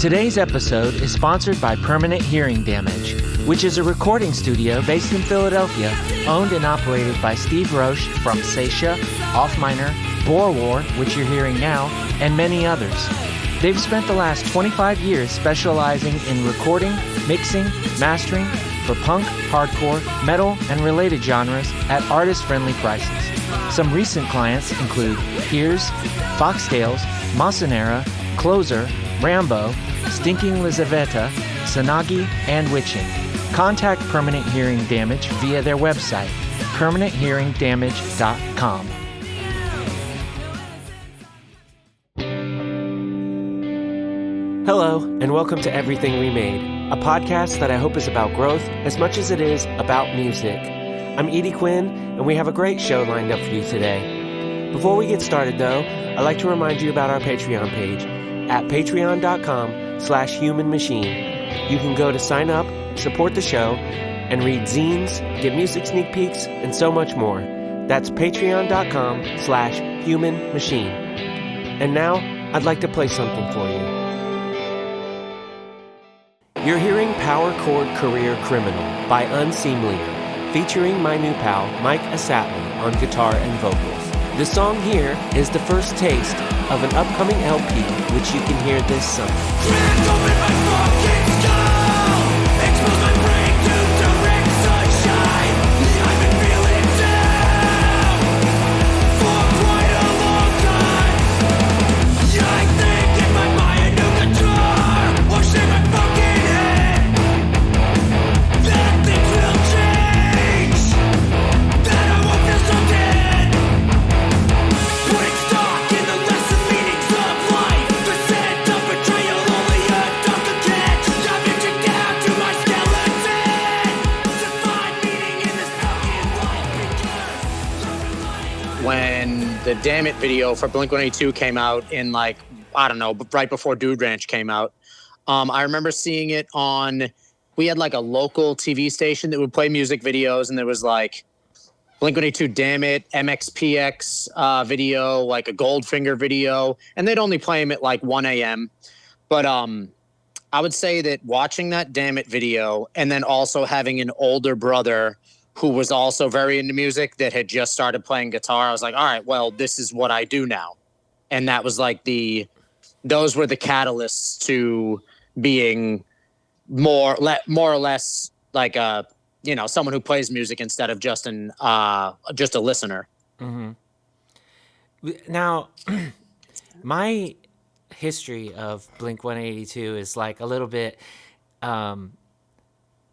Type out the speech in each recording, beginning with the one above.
Today's episode is sponsored by Permanent Hearing Damage, which is a recording studio based in Philadelphia, owned and operated by Steve Roche from Seisha, Off Minor, Boer War, which you're hearing now, and many others. They've spent the last 25 years specializing in recording, mixing, mastering for punk, hardcore, metal, and related genres at artist-friendly prices. Some recent clients include Piers, Foxtails, Masanera, Closer, Rambo, Stinking Lizaveta, Sanagi, and Witching. Contact Permanent Hearing Damage via their website, permanenthearingdamage.com. Hello, and welcome to Everything Remade, a podcast that I hope is about growth as much as it is about music. I'm Edie Quinn, and we have a great show lined up for you today. Before we get started, though, I'd like to remind you about our Patreon page at patreon.com/humanmachine. You can go to sign up, support the show, and read zines, get music sneak peeks, and so much more. That's patreon.com/humanmachine. And now, I'd like to play something for you. You're hearing Power Chord Career Criminal by Unseemlier, featuring my new pal, Mike Assatly, on guitar and vocals. The song here is the first taste of an upcoming LP, which you can hear this summer. Crack open my fucking skull, expose my brain to direct sunshine. I've been feeling down for quite a long time. I think if I buy a new guitar or shave my fucking head, that things will change, that I won't feel so dead. Putting stock in the lesson meanings of life, the scent of betrayal only a dog could catch. I'm reaching down to my skeleton to find meaning in this fucking life, because I'm relying on when the Damn It video for Blink-182 came out in right before Dude Ranch came out. I remember seeing it we had like a local TV station that would play music videos, and there was like Blink-182 Damn It, MXPX video, like a Goldfinger video, and they'd only play them at like 1 a.m. But I would say that watching that Damn It video and then also having an older brother who was also very into music that had just started playing guitar, I was like, all right, well, this is what I do now. And that was like those were the catalysts to being more or less like someone who plays music instead of just a listener. Mm-hmm. Now, my history of Blink-182 is like a little bit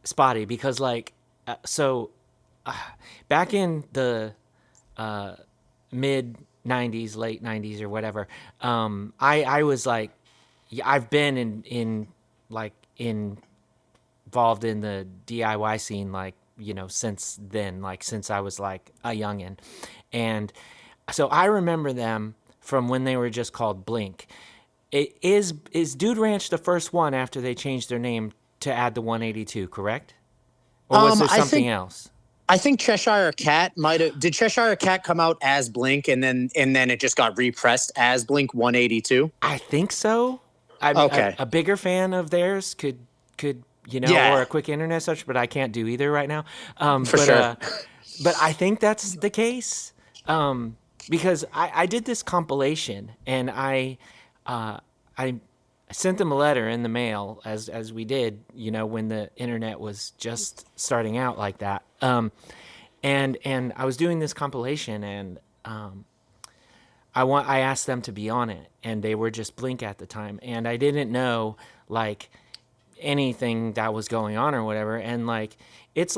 spotty because back in the mid 90s, late 90s or whatever, I was like, I've been involved in the DIY scene, since then, since I was like a youngin'. And so I remember them from when they were just called Blink. Is Dude Ranch the first one after they changed their name to add the 182, correct? Or was there something else? I think Cheshire Cat did Cheshire Cat come out as Blink and then it just got repressed as Blink 182? I think so. Okay. A bigger fan of theirs could Yeah. or a quick internet search, but I can't do either right now. Sure. But I think that's the case because I did this compilation and I sent them a letter in the mail as we did, when the internet was just starting out like that. And I was doing this compilation and I asked them to be on it, and they were just Blink at the time, and I didn't know anything that was going on or whatever, and it's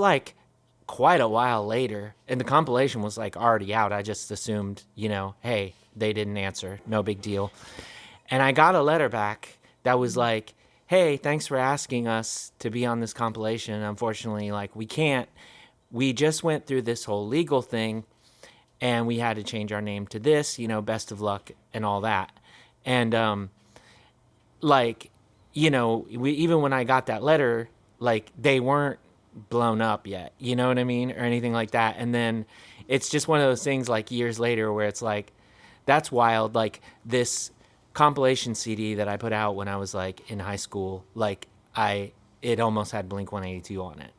quite a while later, and the compilation was already out. I just assumed, hey, they didn't answer, no big deal. And I got a letter back that was like, hey, thanks for asking us to be on this compilation. Unfortunately, we can't. We just went through this whole legal thing, and we had to change our name to this, best of luck and all that. And, even when I got that letter, they weren't blown up yet, you know what I mean? Or anything like that. And then it's just one of those things years later where it's that's wild. This compilation CD that I put out when I was like in high school, like it almost had Blink 182 on it,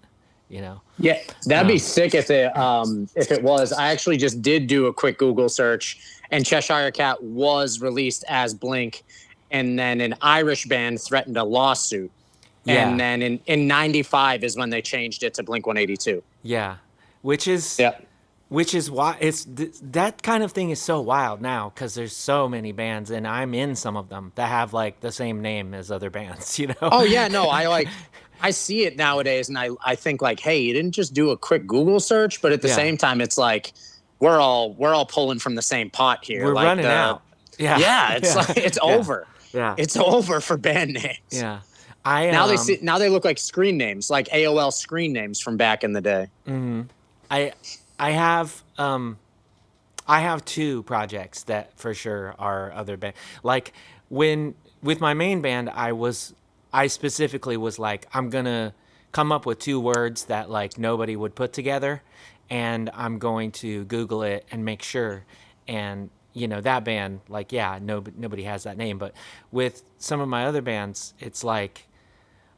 you know? Yeah, that'd be sick if it was. I actually just did do a quick Google search, and Cheshire Cat was released as Blink, and then an Irish band threatened a lawsuit. And Yeah. then in 95 is when they changed it to Blink 182. Yeah. Which is Yeah. why that kind of thing is so wild now, because there's so many bands, and I'm in some of them that have like the same name as other bands, you know? Oh yeah, no, I see it nowadays, and I think like, hey, you didn't just do a quick Google search, but at the Yeah. same time, it's like we're all pulling from the same pot here. We're like running out. Yeah. Yeah, it's like it's over. Yeah. It's over for band names. Yeah. Now they look like screen names, like AOL screen names from back in the day. I have two projects that for sure are other band. Like with my main band, I specifically was like, I'm gonna come up with two words that like nobody would put together, and I'm going to Google it and make sure. And you know, that band, like, yeah, nobody has that name. But with some of my other bands, it's like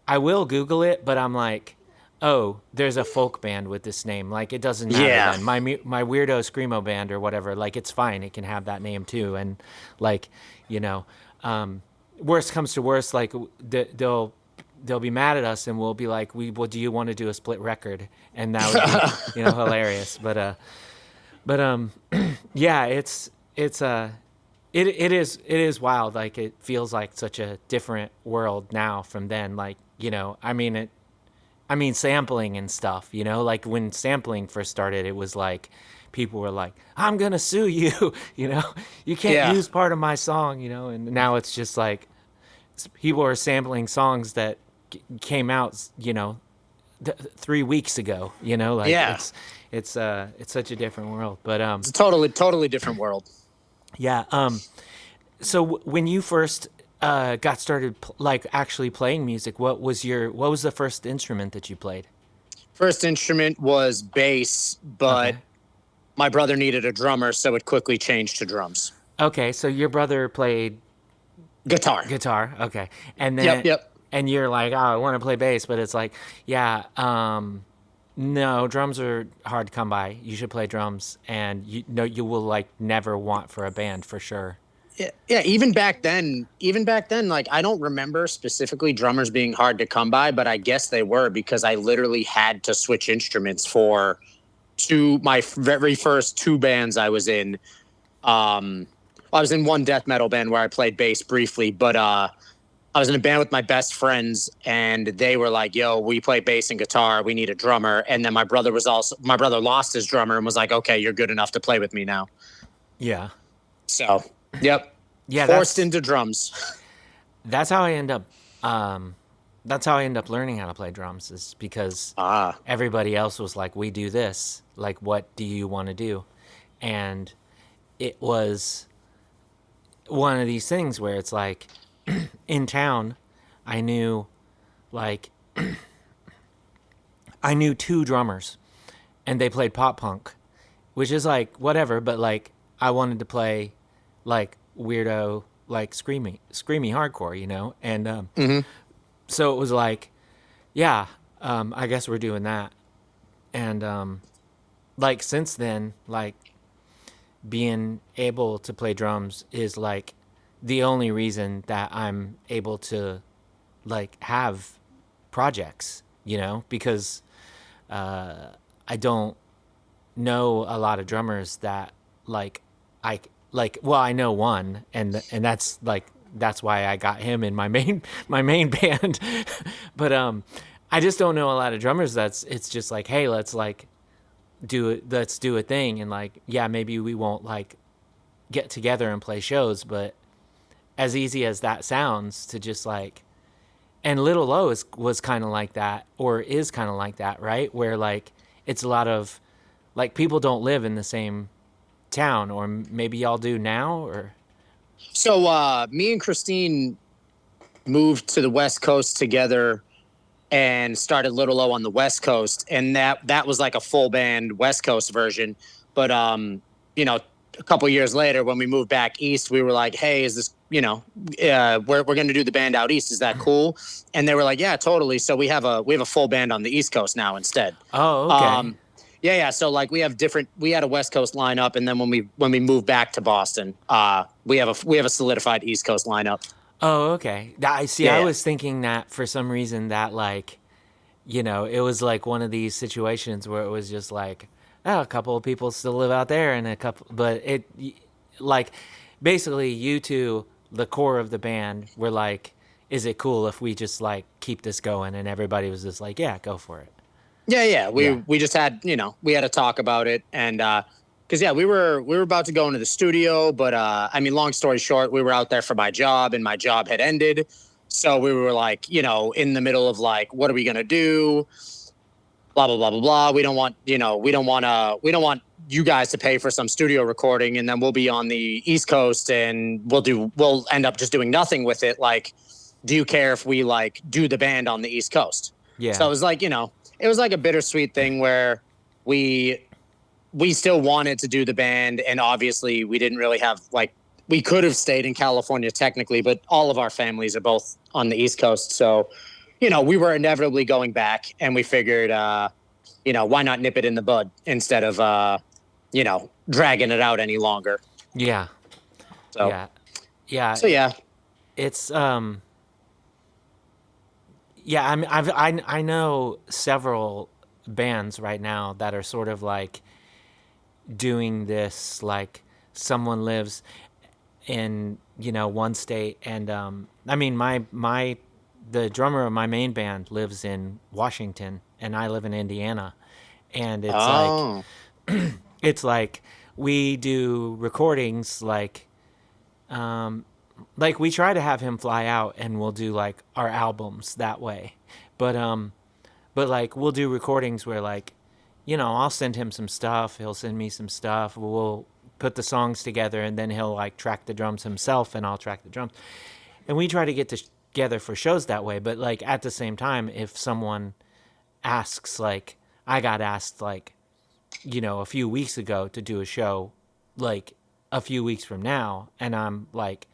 I will Google it, but I'm like, oh, there's a folk band with this name. Like, it doesn't matter then. My weirdo screamo band or whatever, like, it's fine. It can have that name too. And like, you know, worst comes to worst, like they'll be mad at us, and we'll be like, well, do you want to do a split record? And that would be, you know, hilarious. But yeah, it is wild. Like, it feels like such a different world now from then. Like, you know, I mean sampling and stuff, you know, like when sampling first started, it was like people were like, I'm gonna sue you, you know, you can't use part of my song, you know. And now it's just like people are sampling songs that came out, you know, 3 weeks ago, you know, like it's such a different world. But it's a totally different world. Yeah. So when you first got started like actually playing music, what was the first instrument that you played? First instrument was bass, but my brother needed a drummer, so it quickly changed to drums. Okay, so your brother played guitar. Okay. And then yep. And you're like, oh, I want to play bass, but it's like, yeah, no, drums are hard to come by. You should play drums, and you will like never want for a band for sure. Yeah, even back then, like, I don't remember specifically drummers being hard to come by, but I guess they were, because I literally had to switch instruments for my very first two bands I was in. I was in one death metal band where I played bass briefly, but I was in a band with my best friends, and they were like, yo, we play bass and guitar, we need a drummer. And then my brother lost his drummer and was like, okay, you're good enough to play with me now. Yeah. So, yep. Yeah, forced into drums. That's how I end up learning how to play drums, is because everybody else was like, we do this, like, what do you want to do? And it was one of these things where it's like, in town, I knew two drummers, and they played pop punk, which is like whatever, but like I wanted to play like weirdo, like screamy hardcore, you know. And so it was like, yeah, I guess we're doing that. And like since then, like being able to play drums is like the only reason that I'm able to like have projects, you know, because I don't know a lot of drummers that well, I know one, and that's why I got him in my main band. But I just don't know a lot of drummers it's just like, hey, let's do a thing, and like, yeah, maybe we won't like get together and play shows, but as easy as that sounds to just like, and Little Low was kind of like that, or is kind of like that, right? Where like it's a lot of like people don't live in the same town, or maybe y'all do now, or. So me and Christine moved to the West Coast together and started Little Low on the West Coast, and that was like a full band West Coast version. But you know, a couple years later, when we moved back east, we were like, hey, is this, we're going to do the band out east. Is that cool? And they were like, yeah, totally. So we have a full band on the East Coast now instead. Oh, okay. Um, yeah. So like we had a West Coast lineup. And then when we moved back to Boston, we have a solidified East Coast lineup. Oh, okay. I see. Yeah. I Yeah. was thinking that for some reason that like, it was like one of these situations where it was just like, oh, a couple of people still live out there, and a couple, but like, basically, you two, the core of the band, were like, is it cool if we just like keep this going? And everybody was just like, yeah, go for it. Yeah. We Yeah. we just had, we had to talk about it. And because we were about to go into the studio, but I mean, long story short, we were out there for my job, and my job had ended. So we were like, in the middle of like, what are we gonna do? Blah blah blah blah blah. We don't want you guys to pay for some studio recording, and then we'll be on the East Coast, and we'll end up just doing nothing with it. Like, do you care if we like do the band on the East Coast? So Yeah. it was like, it was like a bittersweet thing where we we still wanted to do the band, and obviously we didn't really have like, we could have stayed in California technically, but all of our families are both on the East Coast. So, we were inevitably going back, and we figured, why not nip it in the bud instead of, dragging it out any longer. Yeah. So, Yeah. Yeah. so yeah. It's yeah, I mean, I know several bands right now that are sort of like doing this, like someone lives in, one state, and I mean, the drummer of my main band lives in Washington, and I live in Indiana, and Oh, it's like we do recordings like we try to have him fly out, and we'll do like our albums that way, but like we'll do recordings where like, I'll send him some stuff, he'll send me some stuff, we'll put the songs together, and then he'll like track the drums himself, and I'll track the drums, and we try to get together for shows that way. But like at the same time, if someone asks, like I got asked like, a few weeks ago to do a show like a few weeks from now, and I'm like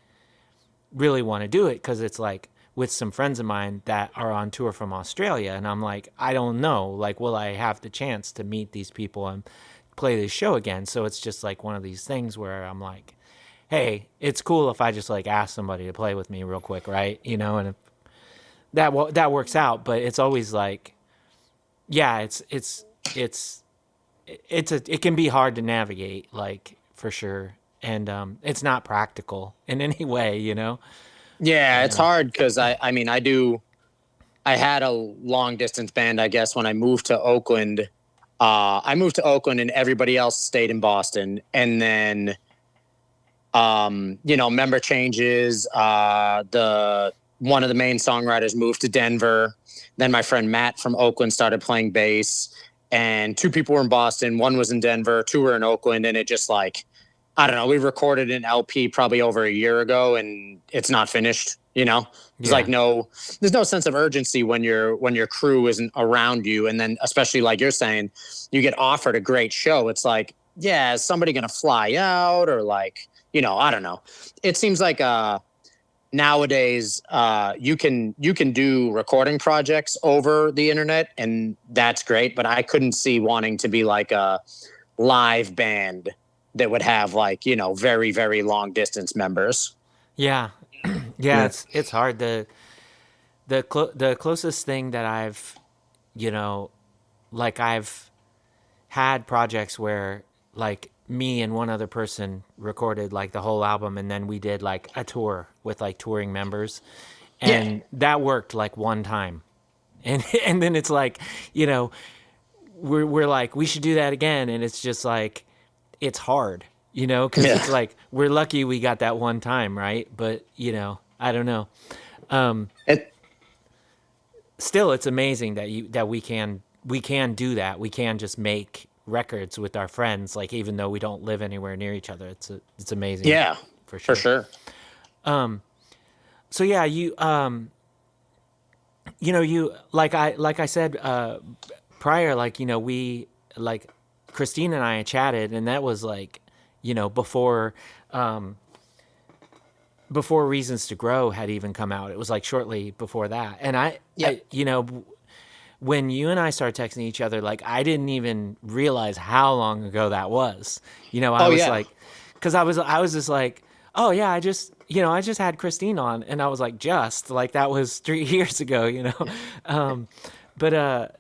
really want to do it because it's like with some friends of mine that are on tour from Australia, and I'm like, I don't know, like, will I have the chance to meet these people and play this show again? So it's just like one of these things where I'm like, hey, it's cool if I just like ask somebody to play with me real quick, right? And if that works out, but it's always like, yeah, it's it can be hard to navigate, like for sure, and it's not practical in any way. yeah, it's And hard because I mean, I had a long distance band, I guess, when I moved to Oakland. I moved to Oakland, and everybody else stayed in Boston. And then, member changes. The one of the main songwriters moved to Denver. Then my friend Matt from Oakland started playing bass, and two people were in Boston. One was in Denver. Two were in Oakland, and it just like, I don't know. We recorded an LP probably over a year ago, and it's not finished. There's like yeah, there's no sense of urgency when your crew isn't around you, and then especially like you're saying, you get offered a great show. It's like, yeah, is somebody gonna fly out, or like, I don't know. It seems like nowadays you can do recording projects over the internet, and that's great. But I couldn't see wanting to be like a live band that would have like, very, very long distance members. yeah, yeah. Yeah. It's hard. The closest thing that I've, you know, like I've had projects where like me and one other person recorded like the whole album, and then we did like a tour with like touring members, Yeah. and that worked like one time, and and then it's like, you know, we're like, we should do that again, and it's just like, it's hard, because Yeah. it's like we're lucky we got that one time, right? But I don't know. It, Still, it's amazing that we can do that. We can just make records with our friends, like even though we don't live anywhere near each other. It's amazing yeah, for for sure. sure. So yeah, you like I said prior, like we like Christine and I chatted, and that was like before before Reasons to Grow had even come out. It was like shortly before that. And Yep. when you and I started texting each other, like I didn't even realize how long ago that was. I Oh was yeah. like, because I was just like, oh yeah, I just had Christine on, and I was like, just like that was 3 years ago. um, but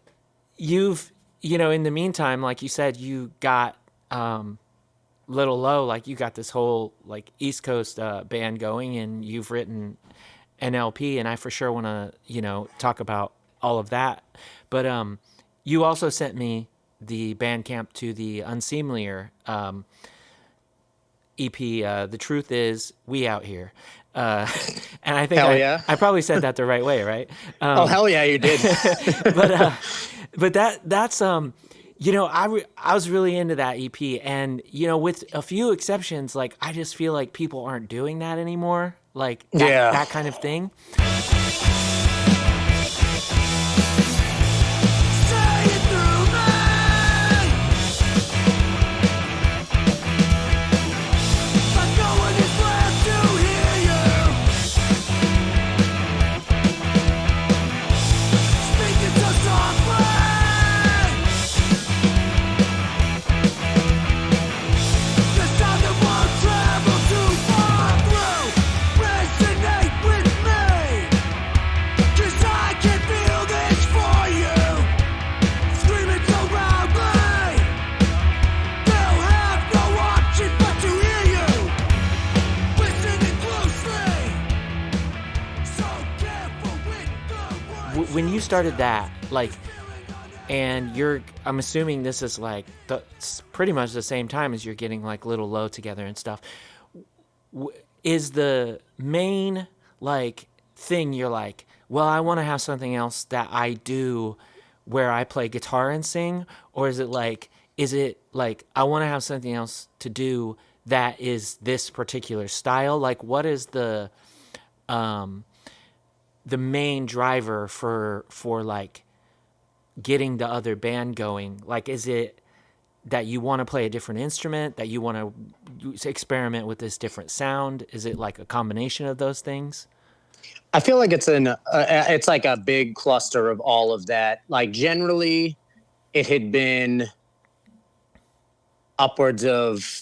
you've in the meantime, like you said, you got Little Low, like you got this whole like East Coast band going, and you've written an LP, and I for sure want to talk about all of that. But you also sent me the Bandcamp to the Unseemlier EP. The truth is, we out here, uh, and I think Hell I yeah. I probably said that the right way, right? Oh hell yeah, you did. but that's I was really into that EP, and with a few exceptions, like I just feel like people aren't doing that anymore, like Yeah. that kind of thing. When you started that, like, and I'm assuming this is like pretty much the same time as you're getting like Little Low together and stuff. Is the main like thing you're like, well, I want to have something else that I do where I play guitar and sing, or is it like I want to have something else to do that is this particular style? Like, what is the main driver for like getting the other band going? Like, is it that you want to play a different instrument, that you want to experiment with this different sound? Is it like a combination of those things? I feel like it's like a big cluster of all of that. Like generally, it had been upwards of,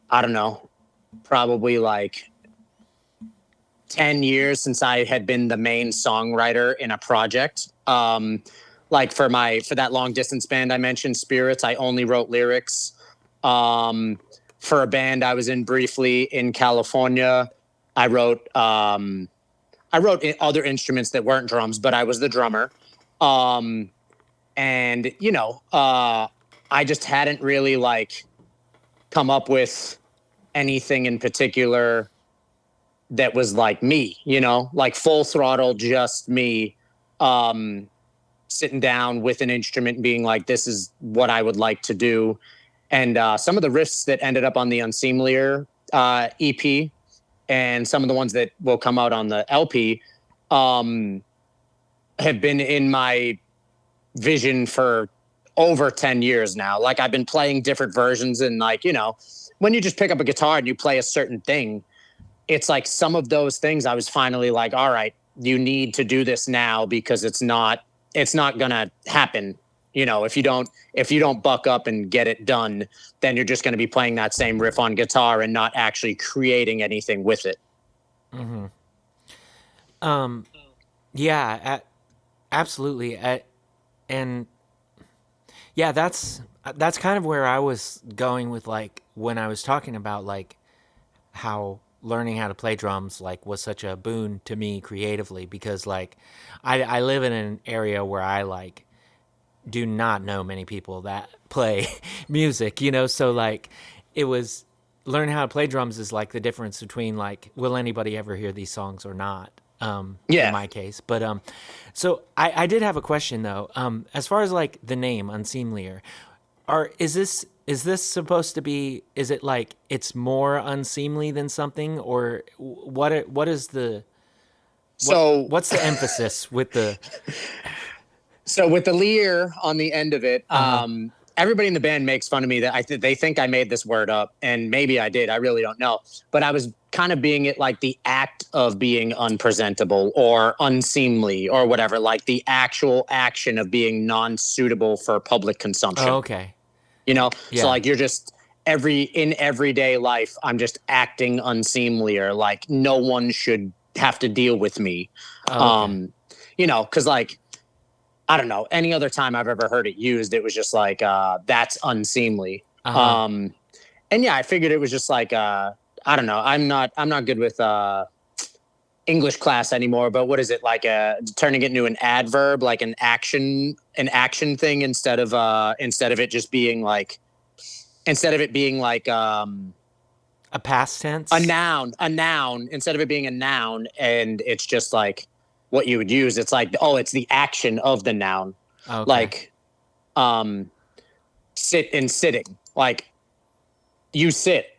I don't know, probably like 10 years since I had been the main songwriter in a project. Like for that long distance band I mentioned, Spirits, I only wrote lyrics. For a band I was in briefly in California, I wrote other instruments that weren't drums, but I was the drummer. And I just hadn't really like come up with anything in particular that was like me, like full throttle, just me, sitting down with an instrument and being like, this is what I would like to do. And some of the riffs that ended up on the Unseemlier EP and some of the ones that will come out on the LP have been in my vision for over 10 years now. Like I've been playing different versions, and like, when you just pick up a guitar and you play a certain thing, it's like some of those things I was finally like, all right, you need to do this now because it's not gonna happen. If you don't buck up and get it done, then you're just going to be playing that same riff on guitar and not actually creating anything with it. Mm-hmm. Yeah, absolutely. And yeah, that's kind of where I was going with like when I was talking about like how learning how to play drums like was such a boon to me creatively, because like I live in an area where I like do not know many people that play music, so like it was learning how to play drums is like the difference between like will anybody ever hear these songs or not, in Yeah. my case. But so I did have a question though, as far as like the name Unseemlier, is this supposed to be, is it like it's more unseemly than something, or what is the So what's the emphasis with the So with the Lear on the end of it, uh-huh everybody in the band makes fun of me that they think I made this word up, and maybe I did. I really don't know. But I was kind of being it like the act of being unpresentable or unseemly or whatever, like the actual action of being non-suitable for public consumption. Oh, okay. You know, Yeah. so like you're just in everyday life, I'm just acting unseemly, or like no one should have to deal with me. Oh, okay. You know, because like, I don't know, any other time I've ever heard it used, it was just like, that's unseemly. Uh-huh. And yeah, I figured it was just like, I don't know, I'm not good with English class anymore, but what is it, like turning it into an adverb, like an action thing, instead of it just being like, instead of it being like a past tense? a noun, instead of it being a noun, and it's just like what you would use. It's like, oh, it's the action of the noun. Okay. Like, sit and sitting. Like, you sit,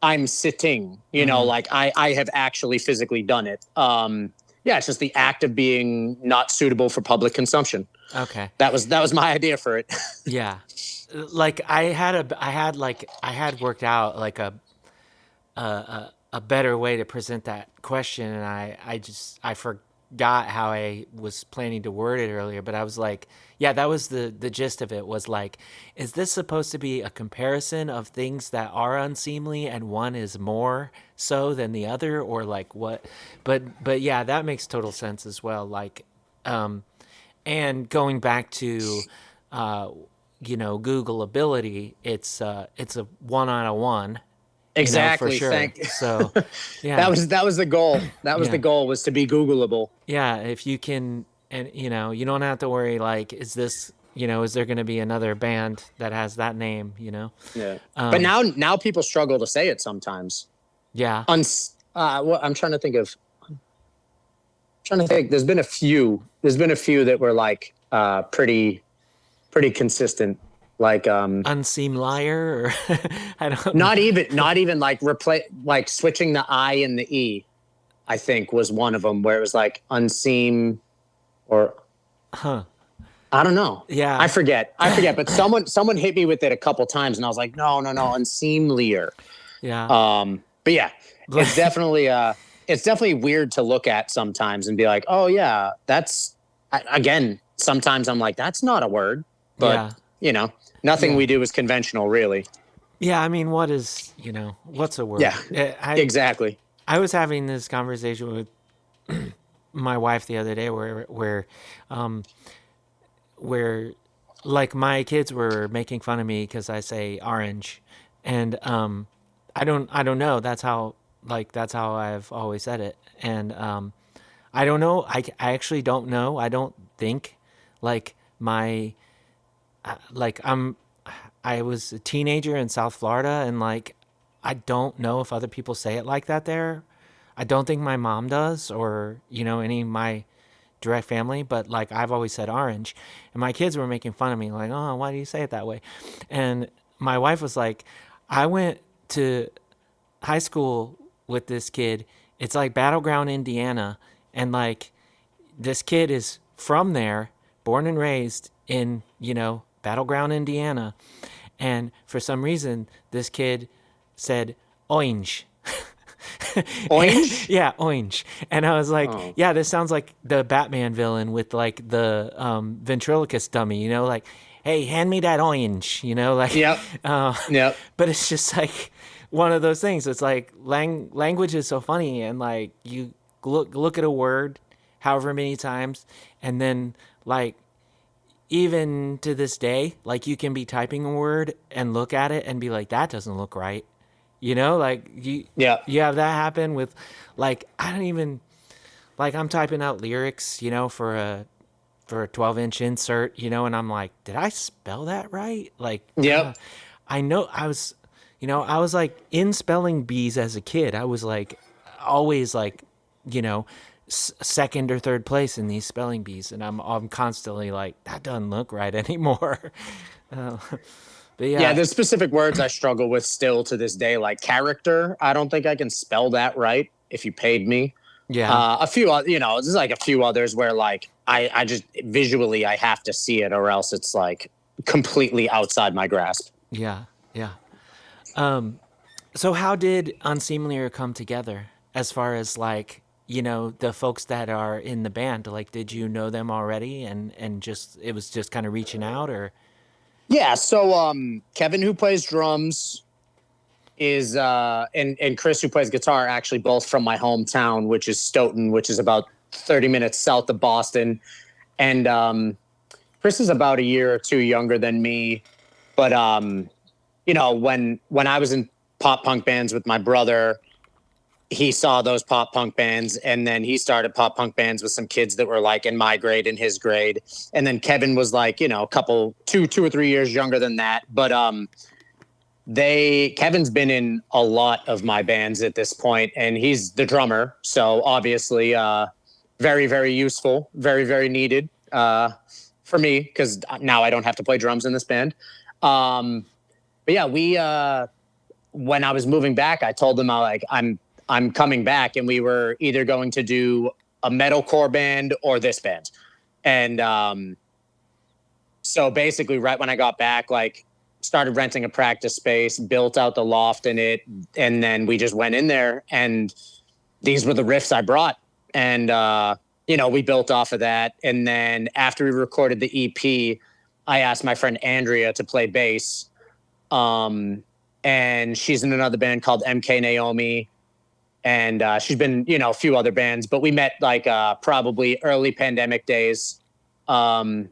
I'm sitting. You know, like I have actually physically done it. Yeah, it's just the act of being not suitable for public consumption. Okay. That was my idea for it. Yeah. Like I had worked out like a better way to present that question, and I forgot how I was planning to word it earlier, but I was like, yeah, that was the gist of it, was like, is this supposed to be a comparison of things that are unseemly and one is more so than the other, or like what? But yeah, that makes total sense as well. Like, and going back to Google ability, it's a 1 out of 1. Exactly. For sure. So, yeah, that was the goal. That was the goal, was to be Googleable. Yeah, if you can, and you don't have to worry. Like, is this, is there going to be another band that has that name? Yeah. But now people struggle to say it sometimes. Yeah. I'm trying to think of. There's been a few that were like pretty consistent. Like Unseemlier, or I don't know. Not even like like switching the I and the E, I think, was one of them, where it was like unseem, or I don't know. Yeah, I forget. But someone hit me with it a couple times, and I was like, no, unseemlier. Yeah. But yeah, it's definitely weird to look at sometimes and be like, oh yeah, that's, again, sometimes I'm like, that's not a word, but nothing we do is conventional, really. Yeah, I mean, what's a word? Yeah, exactly. I was having this conversation with my wife the other day where like my kids were making fun of me because I say orange, and I don't know. That's how I've always said it, and I don't know. I actually don't know. I don't think like my I was a teenager in South Florida, and like, I don't know if other people say it like that there. I don't think my mom does, or, any of my direct family, but like, I've always said orange, and my kids were making fun of me, like, oh, why do you say it that way? And my wife was like, I went to high school with this kid. It's like Battleground, Indiana. And like, this kid is from there, born and raised in, Battleground, Indiana. And for some reason, this kid said orange. Orange? Yeah, orange. And I was like, yeah, this sounds like the Batman villain with like the ventriloquist dummy, like, hey, hand me that orange, like, yep. Yep. But it's just like one of those things. It's like language is so funny, and like, you look at a word however many times, and then like, even to this day, like, you can be typing a word and look at it and be like, that doesn't look right. Like, you have that happen with, like, I don't even, like, I'm typing out lyrics, for a 12-inch insert, and I'm like, did I spell that right? Like, I know I was like in spelling bees as a kid. I was like, always like, second or third place in these spelling bees, and I'm constantly like, that doesn't look right anymore. But yeah, there's specific words I struggle with still to this day, like character. I don't think I can spell that right if you paid me. A few, there's like a few others where like I just visually I have to see it, or else it's like completely outside my grasp. Yeah, yeah. So how did Unseemlier come together as far as like, the folks that are in the band? Like, did you know them already and just it was just kind of reaching out or? Yeah, so Kevin, who plays drums, is and Chris, who plays guitar, are actually both from my hometown, which is Stoughton, which is about 30 minutes south of Boston. And Chris is about a year or two younger than me. But when I was in pop punk bands with my brother, he saw those pop punk bands, and then he started pop punk bands with some kids that were like in my grade, in his grade. And then Kevin was like, a couple, two or 3 years younger than that. But Kevin's been in a lot of my bands at this point, and he's the drummer. So obviously, very, very useful, very, very needed for me, because now I don't have to play drums in this band. But yeah, when I was moving back, I told him I'm coming back, and we were either going to do a metalcore band or this band. And so basically, right when I got back, like, started renting a practice space, built out the loft in it, and then we just went in there, and these were the riffs I brought. And we built off of that. And then after we recorded the EP, I asked my friend Andrea to play bass. And she's in another band called MK Naomi. And she's been, a few other bands, but we met like probably early pandemic days when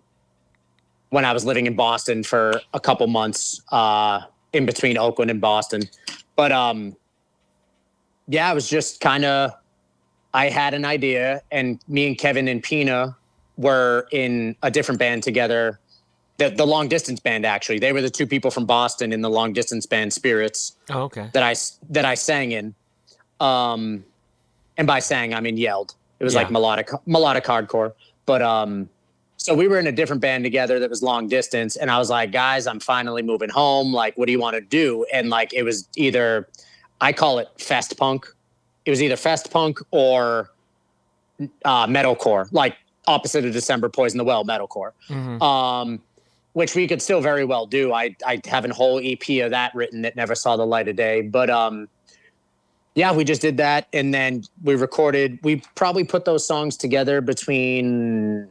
I was living in Boston for a couple months in between Oakland and Boston. But yeah, it was just kind of, I had an idea, and me and Kevin and Pina were in a different band together. The long distance band, actually. They were the two people from Boston in the long distance band Spirits. Oh, okay. That I sang in. And by sang, I mean yelled. It was like melodic hardcore. But so we were in a different band together that was long distance, and I was like, guys, I'm finally moving home. Like, what do you want to do? And like, it was either, I call it fest punk. It was either fest punk or metalcore, like opposite of December, Poison the Well metalcore. Mm-hmm. Which we could still very well do. I have a whole EP of that written that never saw the light of day. But yeah, we just did that, and then we recorded. We probably put those songs together between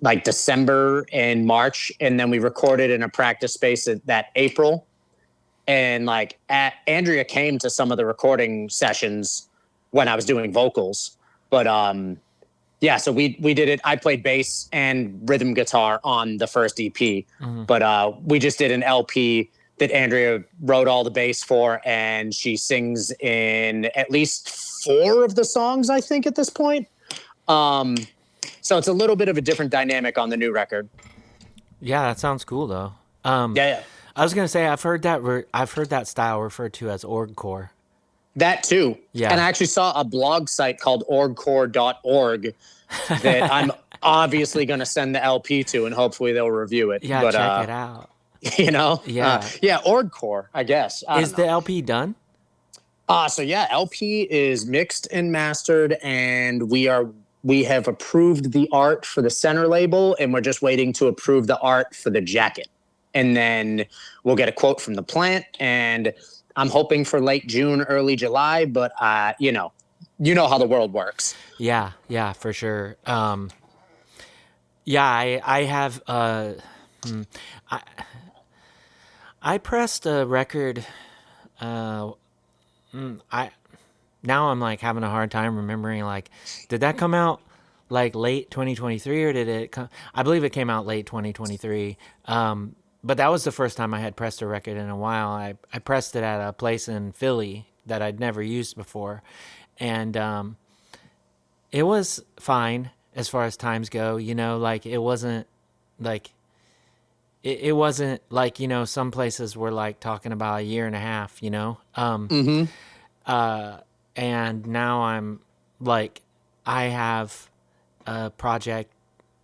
like December and March, and then we recorded in a practice space that April. And like Andrea came to some of the recording sessions when I was doing vocals. But yeah, so we did it. I played bass and rhythm guitar on the first EP, mm-hmm. But we just did an LP that Andrea wrote all the bass for, and she sings in at least 4 of the songs, I think, at this point. So it's a little bit of a different dynamic on the new record. Yeah, that sounds cool though. Yeah. I was gonna say I've heard that style referred to as orgcore. That too. Yeah. And I actually saw a blog site called orgcore.org that I'm obviously going to send the LP to, and hopefully they'll review it. Yeah, check it out. Yeah, orgcore, I guess. Is the LP done? So yeah, LP is mixed and mastered, and we have approved the art for the center label, and we're just waiting to approve the art for the jacket. And then we'll get a quote from the plant, and I'm hoping for late June, early July, but you know how the world works. Yeah, for sure. Yeah, I have. I pressed a record. Now I'm like having a hard time remembering. Like, did that come out like late 2023 or did it come? I believe it came out late 2023. But that was the first time I had pressed a record in a while. I pressed it at a place in Philly that I'd never used before. And it was fine as far as times go. Like it wasn't like, it wasn't like, some places were like talking about a year and a half, Mm-hmm. And now I'm like, I have a project,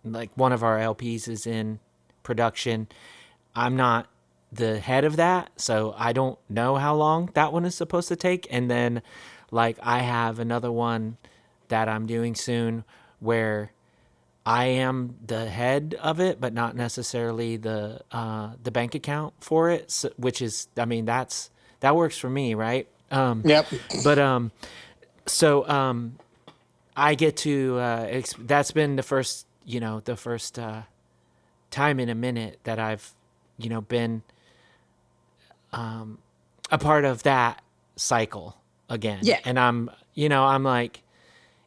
like one of our LPs is in production. I'm not the head of that, so I don't know how long that one is supposed to take. And then, like, I have another one that I'm doing soon where I am the head of it, but not necessarily the bank account for it. So, which is, I mean, that works for me, right? Yep. But so I get to that's been the first, time in a minute that I've, been a part of that cycle again. Yeah. And I'm like,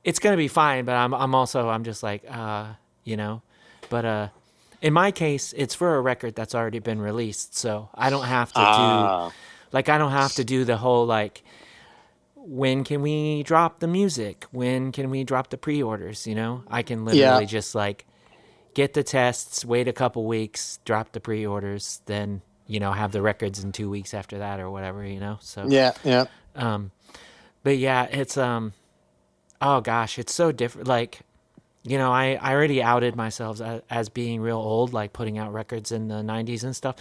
it's gonna be fine, but I'm just like, but in my case, it's for a record that's already been released, so I don't have to do, Ah. like, I don't have to do the whole like, when can we drop the music? When can we drop the pre-orders? I can Yeah. literally just like get the tests, wait a couple weeks, drop the pre-orders, then have the records in 2 weeks after that or whatever. So, Yeah. Yeah. but yeah, it's oh gosh, it's so different. Like, I already outed myself as being real old, like putting out records in the 90s and stuff.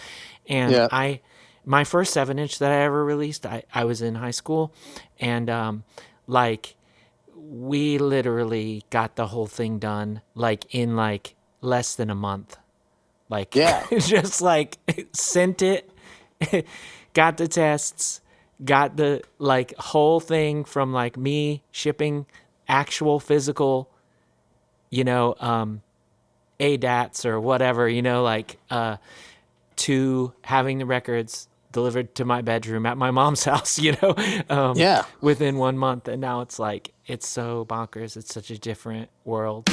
And Yeah. my first 7-inch that I ever released, I was in high school. And like, we literally got the whole thing done, like, in like less than a month. Like, Yeah. just like sent it, got the tests, got the like whole thing from like me shipping actual physical, ADATs or whatever, like to having the records delivered to my bedroom at my mom's house, Yeah. within 1 month. And now it's like, it's so bonkers. It's such a different world.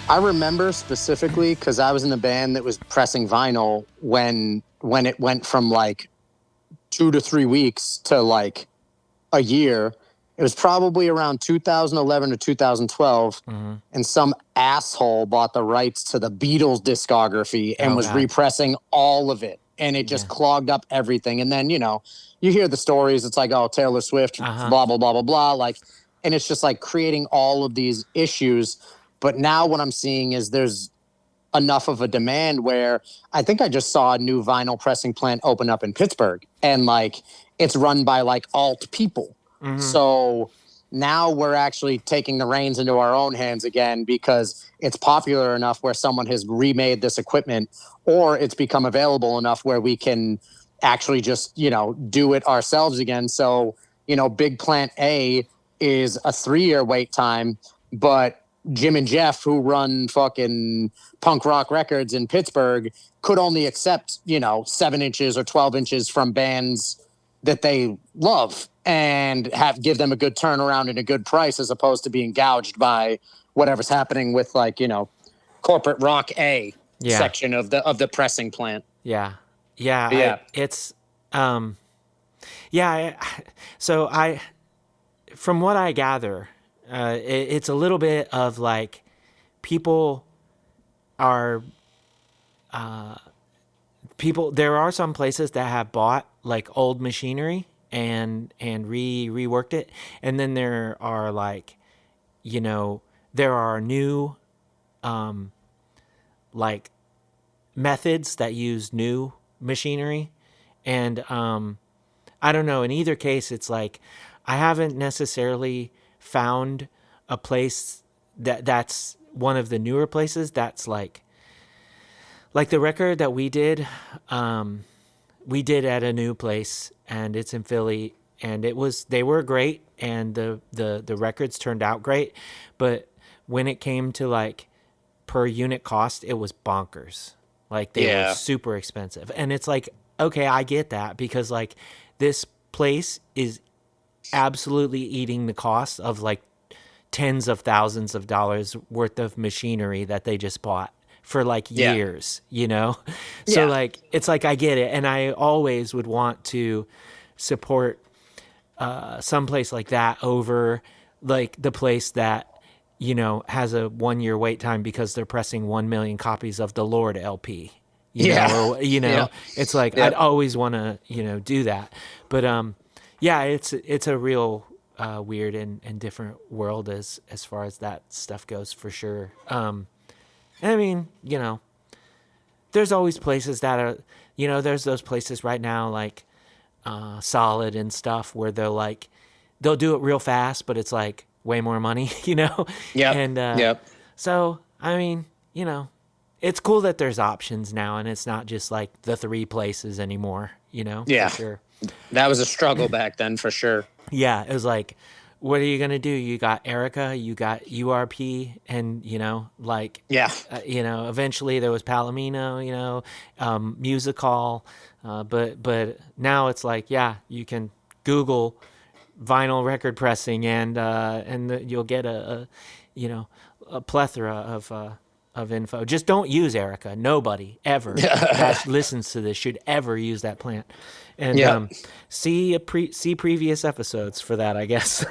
I remember specifically because I was in a band that was pressing vinyl when it went from like 2 to 3 weeks to like a year. It was probably around 2011 or 2012, and some asshole bought the rights to the Beatles discography and Oh, was God. repressing all of it, and it just clogged up everything. And then you hear the stories. It's like, oh, Taylor Swift, blah blah blah blah blah, like, and it's just like creating all of these issues. But now what I'm seeing is there's enough of a demand where I think I just saw a new vinyl pressing plant open up in Pittsburgh, and like it's run by like alt people. So now we're actually taking the reins into our own hands again because it's popular enough where someone has remade this equipment, or it's become available enough where we can actually just, do it ourselves again. So, Big Plant A is a 3-year wait time, but Jim and Jeff, who run fucking punk rock records in Pittsburgh, could only accept, 7 inches or 12 inches from bands that they love and give them a good turnaround and a good price, as opposed to being gouged by whatever's happening with like, corporate rock A section of the pressing plant. Yeah. It's, so from what I gather, it's a little bit of like people are, there are some places that have bought like old machinery and reworked it. And then there are like, there are new, like methods that use new machinery. And, I don't know, in either case, it's like, I haven't necessarily found a place that's one of the newer places that's like the record that we did at a new place, and it's in Philly, and they were great, and the records turned out great, but when it came to like per unit cost, it was bonkers. Like they were super expensive. And it's like, okay, I get that because like this place is absolutely eating the cost of like tens of thousands of dollars worth of machinery that they just bought for like years, you know? So like, it's like, I get it. And I always would want to support some place like that over like the place that, you know, has a 1 year wait time because they're pressing 1 million copies of the Lord LP, you know, or, you know, it's like, I'd always want to, you know, do that. But, yeah, it's a real, weird and different world as far as that stuff goes for sure. I mean, you know, there's always places that are, you know, there's those places right now like Solid and stuff where they'll do it real fast, but it's like way more money, you know? And so, I mean, you know, it's cool that there's options now and it's not just like the 3 places anymore, you know? Yeah. For sure. That was a struggle back then for sure. Yeah, it was like, what are you gonna do? You got Erica, you got URP, and you know, like, you know, eventually there was Palomino, you know, Music Hall, but now it's like, yeah, you can Google vinyl record pressing, and you'll get a you know, a plethora of info. Just don't use Erica. Nobody ever that listens to this should ever use that plant. And see previous episodes for that, I guess.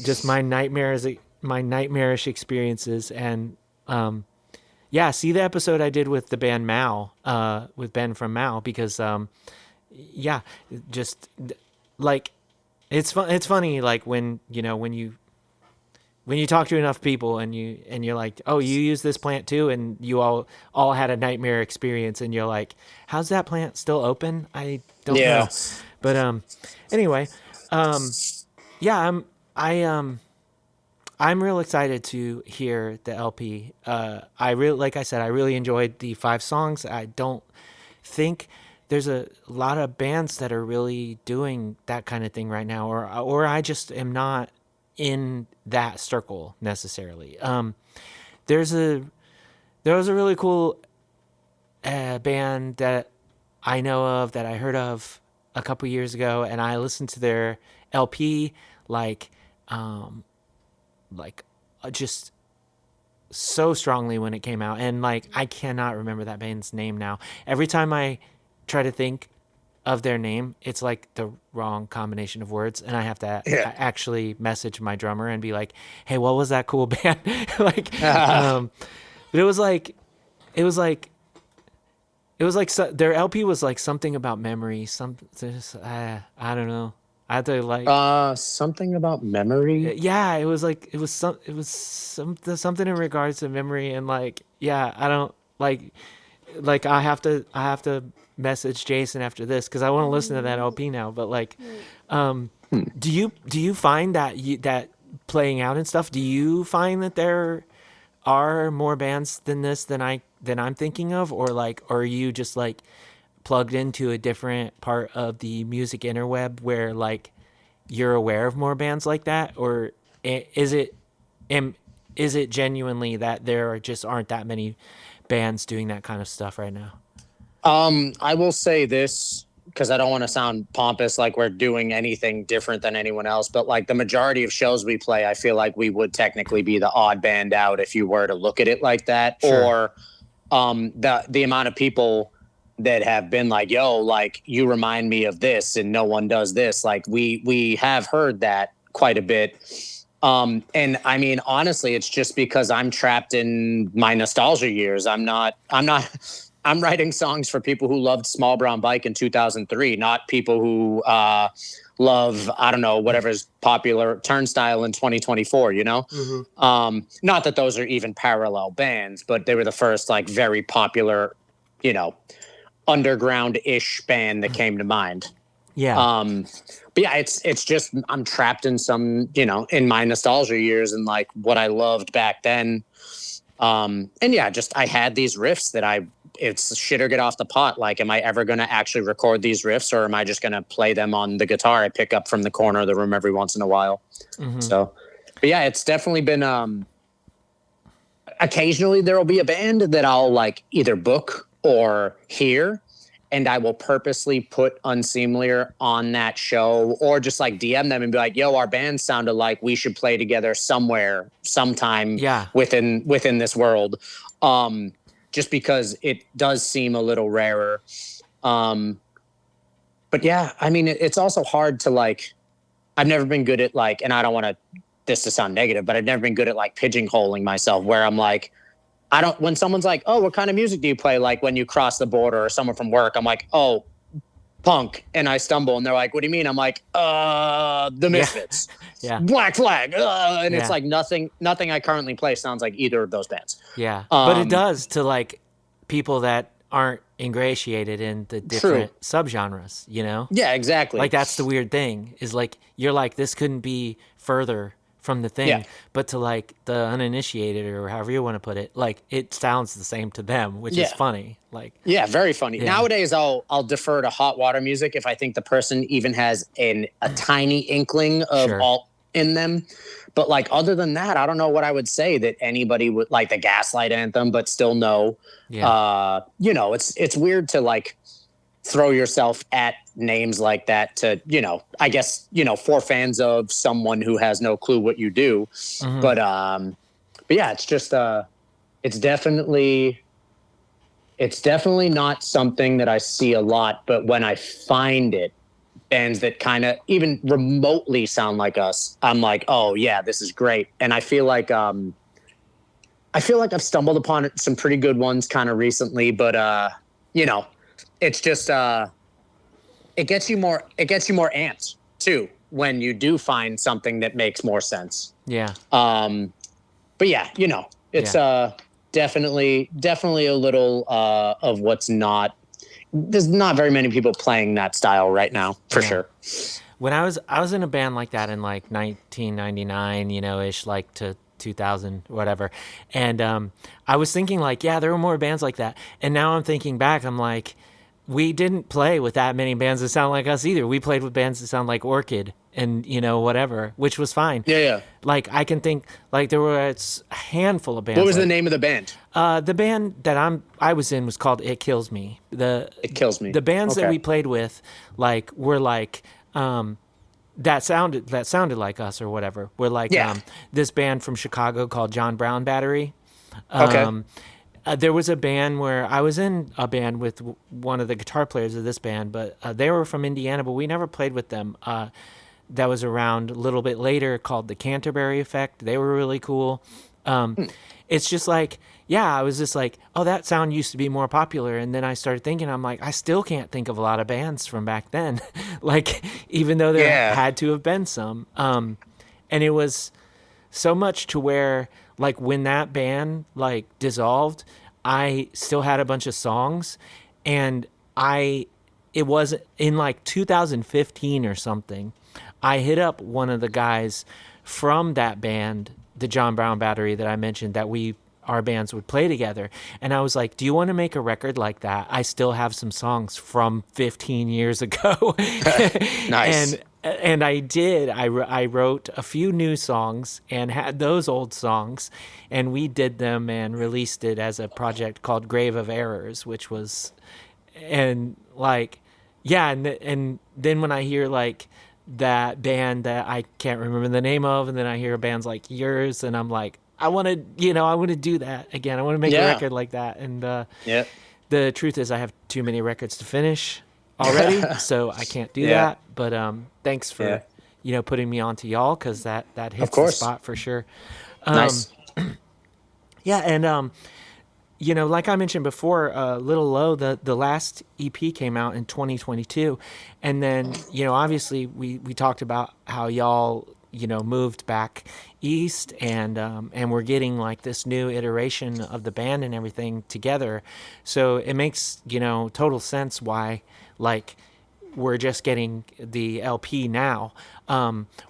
Just my nightmarish experiences, and see the episode I did with the band Mao, with Ben from Mao, because just like it's funny like when you talk to enough people and you're like, oh, you use this plant too, and you all had a nightmare experience, and you're like, how's that plant still open? I don't know. But anyway, I'm real excited to hear the LP. Like I said, I really enjoyed the 5 songs. I don't think there's a lot of bands that are really doing that kind of thing right now, or I just am not in that circle necessarily. There was a really cool band that I know of, that I heard of a couple years ago, and I listened to their LP just so strongly when it came out, and like I cannot remember that band's name now. Every time I try to think of their name, it's like the wrong combination of words, and I have to actually message my drummer and be like, hey, what was that cool band? But it was like their LP was like something about memory, I don't know, I had to like something about memory. Yeah, it was something in regards to memory, and like, yeah, I don't like I have to message Jason after this because I want to listen to that LP now. But like, do you find that playing out and stuff? Do you find that there are more bands than this than I'm thinking of, or like, are you just like plugged into a different part of the music interweb where like you're aware of more bands like that, or is it genuinely that there just aren't that many bands doing that kind of stuff right now? I will say this, because I don't want to sound pompous like we're doing anything different than anyone else, but like the majority of shows we play, I feel like we would technically be the odd band out if you were to look at it like that. Sure. Or the amount of people that have been like, yo, like you remind me of this and no one does this. Like we have heard that quite a bit. And I mean, honestly, it's just because I'm trapped in my nostalgia years. I'm writing songs for people who loved Small Brown Bike in 2003, not people who love, I don't know, whatever's popular, Turnstile in 2024, you know? Mm-hmm. Not that those are even parallel bands, but they were the first like very popular, you know, underground-ish band that came to mind. Yeah. But yeah, it's just I'm trapped in some, you know, in my nostalgia years and like what I loved back then. And yeah, just I had these riffs that it's shit or get off the pot. Like, am I ever going to actually record these riffs, or am I just going to play them on the guitar I pick up from the corner of the room every once in a while? Mm-hmm. So, but yeah, it's definitely been, I occasionally there will be a band that I'll like either book or hear, and I will purposely put Unseemlier on that show, or just like DM them and be like, yo, our band sounded like we should play together somewhere, sometime Yeah. within this world. Just because it does seem a little rarer. But yeah, I mean, it's also hard to like, I've never been good at like, and I don't want this to sound negative, but I've never been good at like pigeonholing myself, where I'm like, when someone's like, oh, what kind of music do you play? Like when you cross the border, or someone from work, I'm like, oh, punk. And I stumble and they're like, what do you mean? I'm like, the Misfits, Yeah. Black Flag. And it's like nothing I currently play sounds like either of those bands. Yeah. But it does to like people that aren't ingratiated in the different subgenres, you know? Yeah, exactly. Like that's the weird thing is like, you're like, this couldn't be further from the thing, but to like the uninitiated or however you want to put it, like it sounds the same to them, which is funny. Like, yeah, very funny. Yeah. Nowadays, I'll defer to hot water music if I think the person even has a tiny inkling of alt in them. But like other than that, I don't know what I would say that anybody would like the Gaslight Anthem, but still know. Yeah. You know, it's weird to like throw yourself at names like that to, you know, I guess, you know, for fans of someone who has no clue what you do. Mm-hmm. But yeah, it's just it's definitely not something that I see a lot, but when I find it, bands that kind of even remotely sound like us, I'm like, oh yeah, this is great. And I feel like I've stumbled upon some pretty good ones kind of recently, but you know, it's just it gets you more amped too when you do find something that makes more sense. Yeah. But yeah, you know, it's definitely a little of what's not. There's not very many people playing that style right now, for sure. When I was in a band like that in like 1999, you know, ish, like to 2000, whatever. And I was thinking like, yeah, there were more bands like that. And now I'm thinking back, I'm like, we didn't play with that many bands that sound like us either. We played with bands that sound like Orchid and, you know, whatever, which was fine. Yeah, yeah. Like, I can think, like, there was a handful of bands. What was the name of the band? The band that I was in was called It Kills Me. It Kills Me. The bands that we played with, like, were like, that sounded like us or whatever. We're like, this band from Chicago called John Brown Battery. There was a band where I was in a band with one of the guitar players of this band, but they were from Indiana, but we never played with them. That was around a little bit later, called the Canterbury Effect. They were really cool. It's just like, yeah, I was just like, oh, that sound used to be more popular. And then I started thinking, I'm like, I still can't think of a lot of bands from back then. Like, even though there had to have been some. And it was so much to where, like, when that band, like, dissolved, I still had a bunch of songs. And it was in, like, 2015 or something, I hit up one of the guys from that band, the John Brown Battery that I mentioned, that our bands would play together. And I was like, do you want to make a record like that? I still have some songs from 15 years ago. Nice. And I did. I wrote a few new songs and had those old songs, and we did them and released it as a project called Grave of Errors, which was, and like, yeah. And then when I hear like that band that I can't remember the name of, and then I hear bands like yours, and I'm like, I want to do that again. I want to make a record like that. And the truth is I have too many records to finish already, so I can't do that. But thanks for putting me on to y'all, because that hits the spot for sure. Nice. Yeah, and like I mentioned before, Little Low, the last EP came out in 2022, and then obviously we talked about how y'all moved back east, and we're getting like this new iteration of the band and everything together. So it makes total sense why like we're just getting the LP now.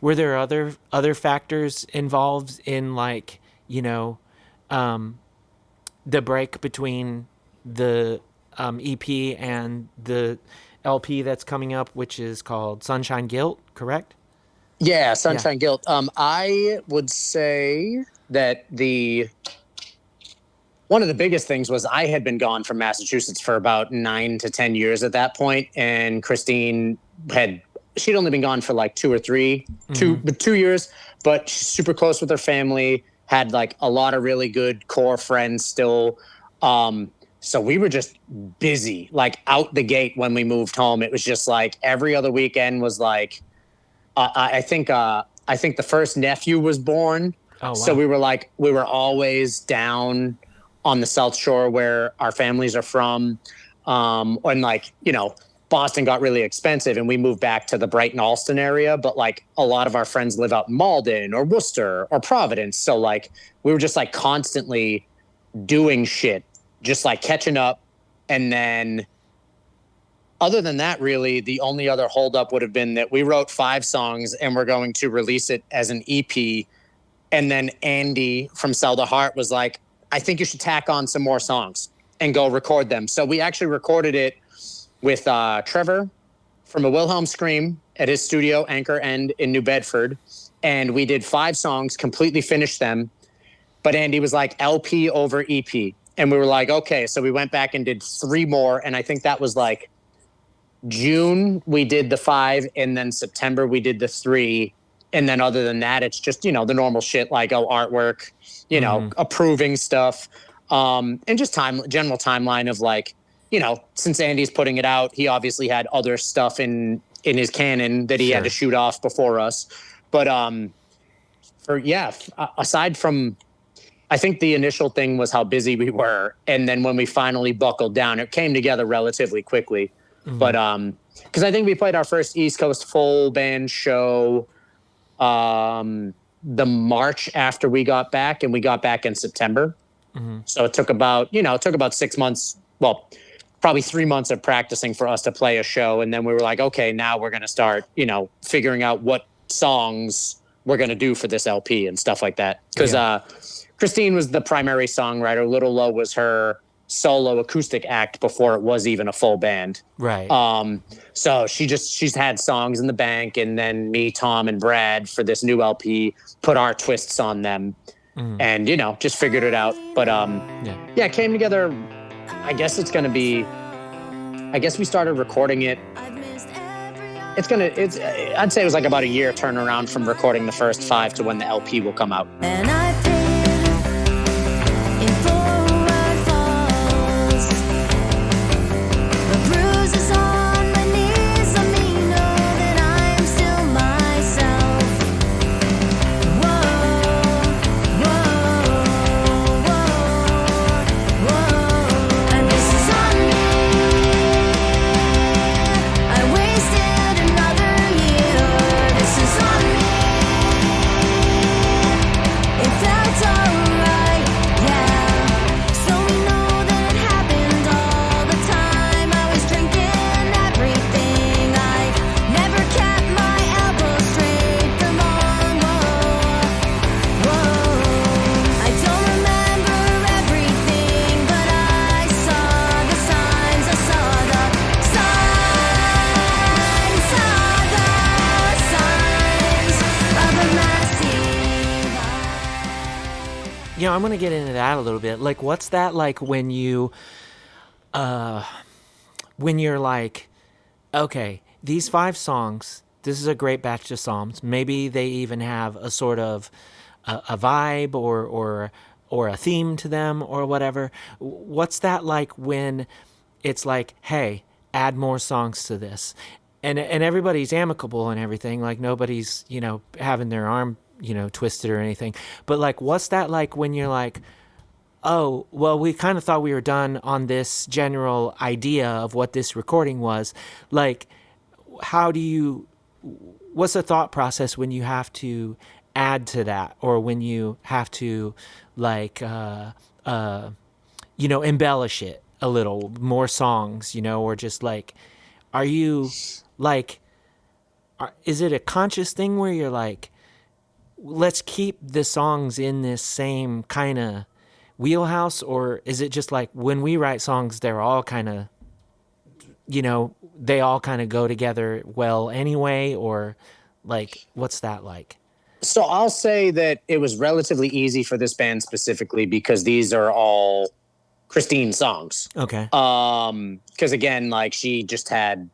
Were there other factors involved in like the break between the EP and the LP that's coming up, which is called Sunshine Guilt, correct? Yeah, Sunshine Guilt. I would say that the one of the biggest things was I had been gone from Massachusetts for about 9 to 10 years at that point, and Christine she'd only been gone for like 2 years, but she's super close with her family, had like a lot of really good core friends still. So we were just busy, like out the gate when we moved home. It was just like every other weekend was like, I think the first nephew was born. Oh, wow. So we were always down on the South Shore where our families are from. And like, Boston got really expensive and we moved back to the Brighton Allston area. But like a lot of our friends live out in Malden or Worcester or Providence. So like we were just like constantly doing shit, just like catching up. And then other than that, really, the only other holdup would have been that we wrote 5 songs and we're going to release it as an EP. And then Andy from Sell the Heart was like, I think you should tack on some more songs and go record them. So we actually recorded it with Trevor from A Wilhelm Scream at his studio, Anchor End in New Bedford. And we did 5 songs, completely finished them. But Andy was like, LP over EP. And we were like, okay. So we went back and did 3 more. And I think that was like June, we did the 5. And then September, we did the 3. And then other than that, it's just, the normal shit like artwork, approving stuff. And just general timeline of like, since Andy's putting it out, he obviously had other stuff in his canon that he had to shoot off before us. But aside from, I think the initial thing was how busy we were. And then when we finally buckled down, it came together relatively quickly. Mm-hmm. But because I think we played our first East Coast full band show the March after we got back, and we got back in September. Mm-hmm. So it took about 6 months. Well, probably 3 months of practicing for us to play a show. And then we were like, okay, now we're going to start, figuring out what songs we're going to do for this LP and stuff like that. Because Christine was the primary songwriter. Little Low was her solo acoustic act before it was even a full band. Right. So she's had songs in the bank, and then me, Tom, and Brad for this new LP put our twists on them. And, just figured it out. But it came together. I guess we started recording it. I'd say it was like about a year turnaround from recording the first 5 to when the LP will come out. And I've been in forward falls, the bruises on my knees let me know that I'm still myself. Whoa, whoa, whoa, whoa. And this is on me. I wasted another year. This is on me. It felt alright, yeah. So we know that it happened all the time. I was drinking everything. I never kept my elbows straight for long. Whoa. I don't remember everything, but I saw the signs. I saw the signs. Of a massive I'm going to get into that a little bit. Like, what's that like when you're like, okay, these 5 songs, this is a great batch of songs. Maybe they even have a sort of a vibe or a theme to them or whatever. What's that like when it's like, hey, add more songs to this? And everybody's amicable and everything. Like, nobody's, having their arm, twisted or anything. But like, what's that like when you're like, oh, well, we kind of thought we were done on this general idea of what this recording was. Like, what's the thought process when you have to add to that, or when you have to like, embellish it a little, more songs, or just like, are you like, is it a conscious thing where you're like, let's keep the songs in this same kind of wheelhouse? Or is it just like when we write songs, they're all kind of, they all kind of go together well anyway? Or like, what's that like? So I'll say that it was relatively easy for this band specifically because these are all Christine songs. Okay. Because again, like she just had,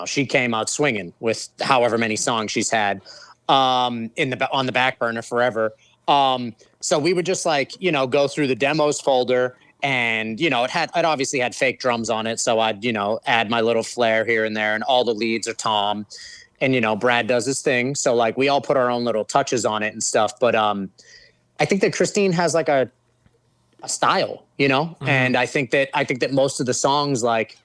she came out swinging with however many songs she's had on the back burner forever. So we would just like, go through the demos folder, and it obviously had fake drums on it, so I'd add my little flair here and there, and all the leads are Tom, and Brad does his thing, so like we all put our own little touches on it and stuff. But I think that Christine has like a style, and I think that most of the songs like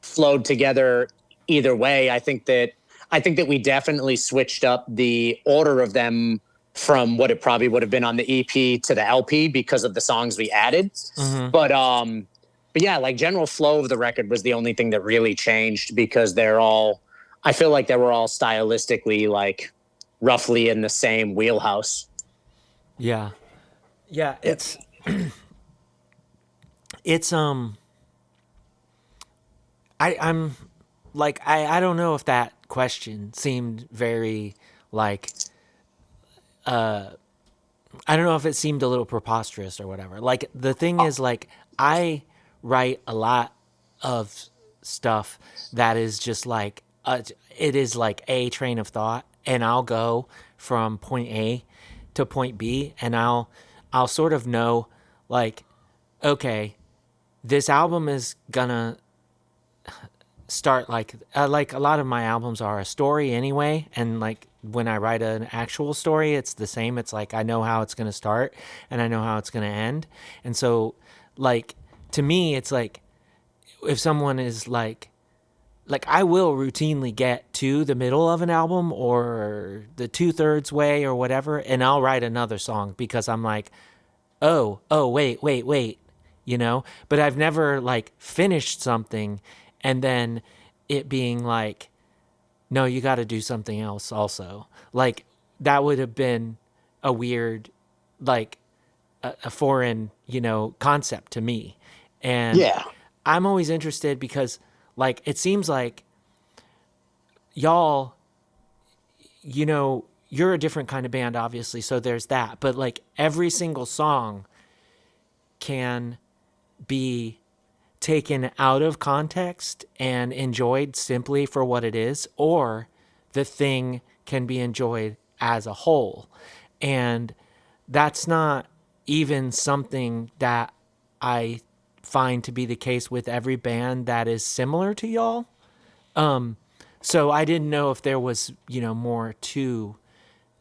flowed together either way. I think that we definitely switched up the order of them from what it probably would have been on the EP to the LP because of the songs we added. But yeah, like general flow of the record was the only thing that really changed, because I feel like they were all stylistically like roughly in the same wheelhouse. Yeah. Yeah, it's I'm like, I don't know if that question seemed very like I don't know if it seemed a little preposterous or whatever. Like the thing is, like, I write a lot of stuff that is just like it is like a train of thought, and I'll go from point A to point B, and I'll sort of know, like, okay, this album is gonna start like a lot of my albums are a story anyway, and like when I write an actual story, it's the same. It's like I know how it's going to start and I know how it's going to end. And so like to me, it's like if someone is like I will routinely get to the middle of an album or the 2/3 way or whatever, and I'll write another song because I'm like, oh wait, but I've never like finished something and then it being like, no, you got to do something else also. Like that would have been a weird, like a foreign, concept to me. And Yeah. I'm always interested because like, it seems like y'all, you're a different kind of band, obviously. So there's that, but like every single song can be taken out of context and enjoyed simply for what it is, or the thing can be enjoyed as a whole. And that's not even something that I find to be the case with every band that is similar to y'all. So I didn't know if there was, more to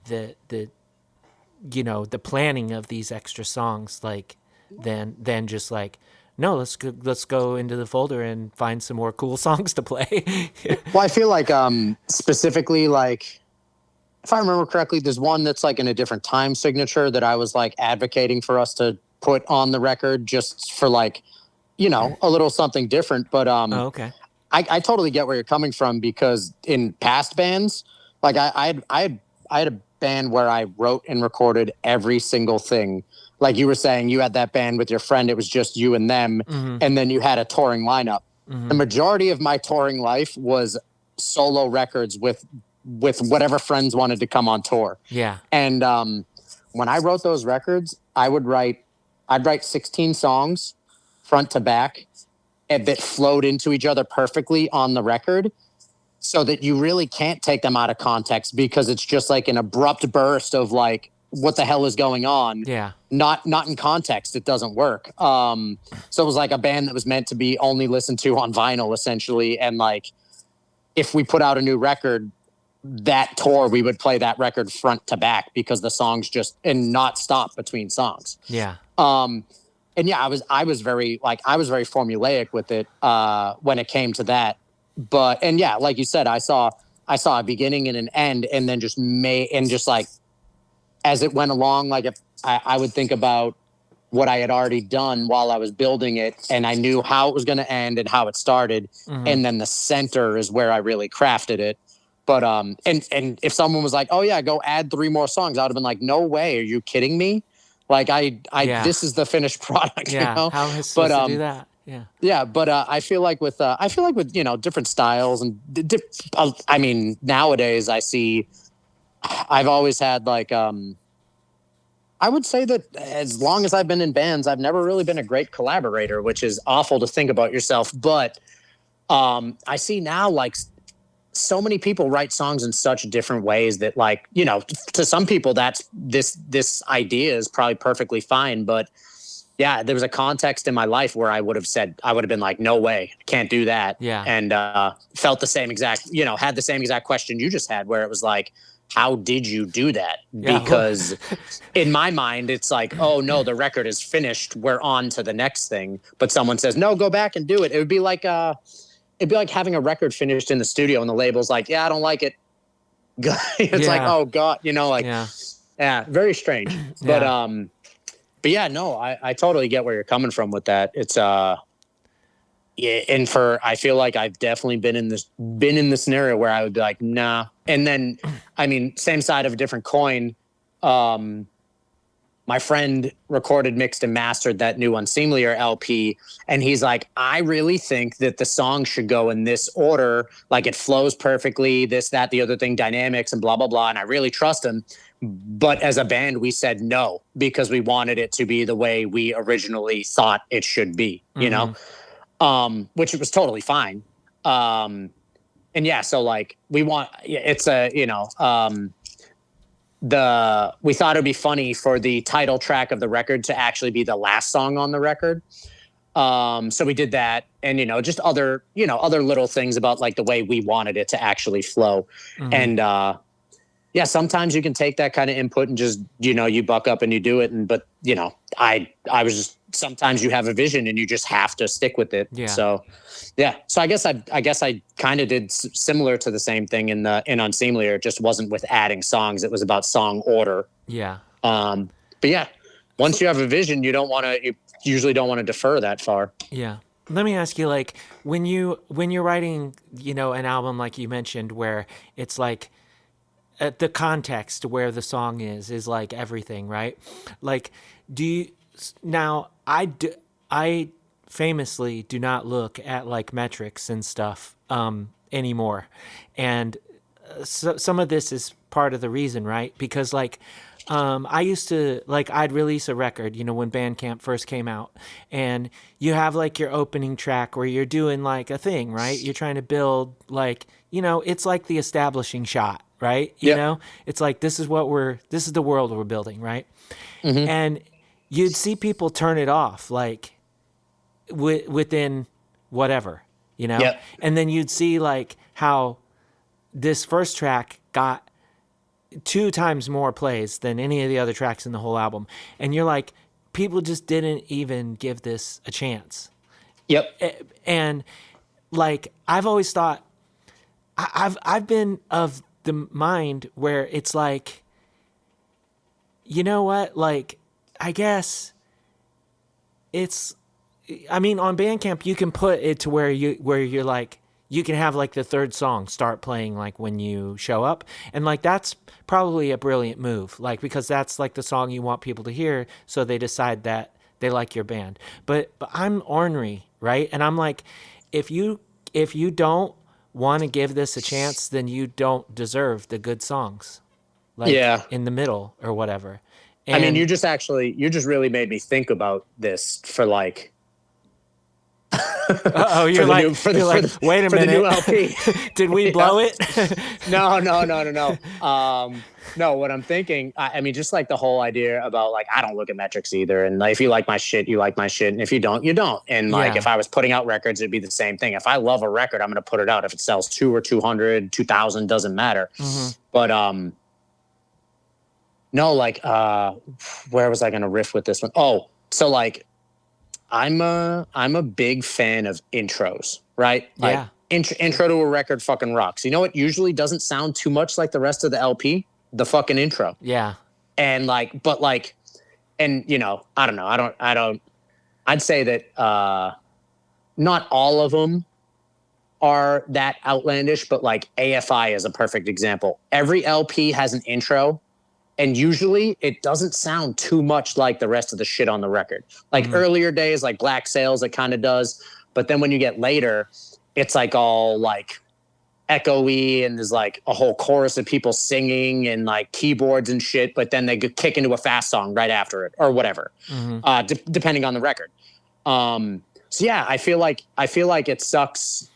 the the planning of these extra songs, like than just like, no, let's go into the folder and find some more cool songs to play. Well, I feel like specifically, like if I remember correctly, there's one that's like in a different time signature that I was like advocating for us to put on the record just for like, a little something different. But Oh, okay. I totally get where you're coming from, because in past bands, like I had a band where I wrote and recorded every single thing. Like you were saying, you had that band with your friend. It was just you and them. And then you had a touring lineup. The majority of my touring life was solo records with whatever friends wanted to come on tour. Yeah. And when I wrote those records, I'd write 16 songs front to back and that flowed into each other perfectly on the record, so that you really can't take them out of context, because it's just like an abrupt burst of like, what the hell is going on? Yeah. Not in context. It doesn't work. So it was like a band that was meant to be only listened to on vinyl, essentially. And like, if we put out a new record, that tour, we would play that record front to back, because the songs and not stop between songs. Yeah. And yeah, I was very formulaic with it when it came to that. But, and yeah, like you said, I saw a beginning and an end, and then just like, as it went along, like if I would think about what I had already done while I was building it, and I knew how it was going to end and how it started. And then the center is where I really crafted it. But, and if someone was like, oh yeah, go add 3 more songs, I would have been like, no way. Are you kidding me? Like Yeah. This is the finished product. Yeah. How is supposed to do that? Yeah. Yeah, but I feel like with different styles and I mean, nowadays I've always had like I would say that as long as I've been in bands, I've never really been a great collaborator, which is awful to think about yourself. But I see now, like, so many people write songs in such different ways that, like, you know, to some people that's this idea is probably perfectly fine. But yeah, there was a context in my life where I would have been like, no way, can't do that. Yeah. And felt the same exact, you know, had the same exact question you just had, where it was like, how did you do that? Yeah. Because in my mind, it's like, oh no, the record is finished, we're on to the next thing. But someone says, no, go back and do it. It would be like having a record finished in the studio and the label's like, yeah, I don't like it. It's like, oh God, you know, like, yeah, very strange. But yeah, no, I totally get where you're coming from with that. It's yeah, and I feel like I've definitely been in the scenario where I would be like, nah. And then, I mean, same side of a different coin. My friend recorded, mixed, and mastered that new Unseemlier LP, and he's like, I really think that the song should go in this order, like it flows perfectly, this, that, the other thing, dynamics, and blah, blah, blah. And I really trust him. But as a band, we said no, because we wanted it to be the way we originally thought it should be, you know? Which it was totally fine. And yeah, so like we thought it'd be funny for the title track of the record to actually be the last song on the record. So we did that, and, you know, just other little things about like the way we wanted it to actually flow. And, yeah, sometimes you can take that kind of input and just, you know, you buck up and you do it. But, you know, I was just, sometimes you have a vision and you just have to stick with it. Yeah. So, yeah. So I guess I kind of did similar to the same thing in Unseemlier. It just wasn't with adding songs. It was about song order. Yeah. But yeah, once you have a vision, you usually don't want to defer that far. Yeah. Let me ask you, like, when you're writing, you know, an album like you mentioned, where it's like, the context where the song is like everything, right? Like, I famously do not look at like metrics and stuff anymore. And so some of this is part of the reason, right? Because like, I used to, like, I'd release a record, you know, when Bandcamp first came out, and you have like your opening track where you're doing like a thing, right? You're trying to build, like, you know, it's like the establishing shot, right? You know, it's like, this is the world we're building, right? And you'd see people turn it off, like within whatever, you know? And then you'd see like how this first track got 2 times more plays than any of the other tracks in the whole album. And you're like, people just didn't even give this a chance. And like, I've always thought, I've been of the mind where it's like, you know what? Like, I guess it's, I mean, on Bandcamp, you can put it to where you're like, you can have like the third song start playing like when you show up. And like, that's probably a brilliant move, like, because that's like the song you want people to hear. So they decide that they like your band. But I'm ornery, right? And I'm like, if you don't want to give this a chance, then you don't deserve the good songs, like in the middle or whatever. And, I mean, you just really made me think about this for like, you're like, wait a minute, the new LP. Did we blow it? No. No, what I'm thinking, I mean, just like the whole idea about like, I don't look at metrics either. And like, if you like my shit, you like my shit. And if you don't, you don't. And like, if I was putting out records, it'd be the same thing. If I love a record, I'm going to put it out. If it sells 2 or 200, 2,000, doesn't matter. But, no, like, where was I going to riff with this one? Oh, so like, I'm a big fan of intros, right? Like, intro to a record fucking rocks. You know what usually doesn't sound too much like the rest of the LP? The fucking intro. And like, but like, and you know, I don't know. I'd say that not all of them are that outlandish, but like AFI is a perfect example. Every LP has an intro, and usually it doesn't sound too much like the rest of the shit on the record. Like earlier days, like Black Sails, it kind of does. But then when you get later, it's like all like echoey and there's like a whole chorus of people singing and like keyboards and shit, but then they kick into a fast song right after it or whatever, depending on the record. So yeah, I feel like it sucks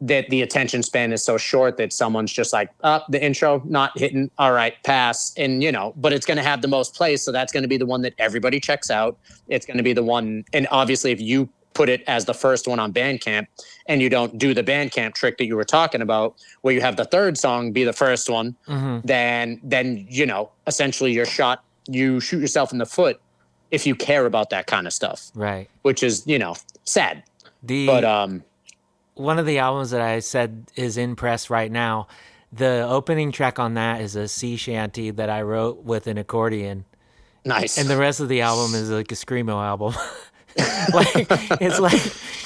that the attention span is so short that someone's just like, the intro not hitting, all right, pass. And but it's going to have the most plays, so that's going to be the one that everybody checks out. It's going to be the one, and obviously if you put it as the first one on Bandcamp and you don't do the Bandcamp trick that you were talking about where you have the third song be the first one, then essentially you shoot yourself in the foot if you care about that kind of stuff. Right. Which is, sad. But one of the albums that I said is in press right now, the opening track on that is a sea shanty that I wrote with an accordion. Nice. And the rest of the album is like a screamo album. It's like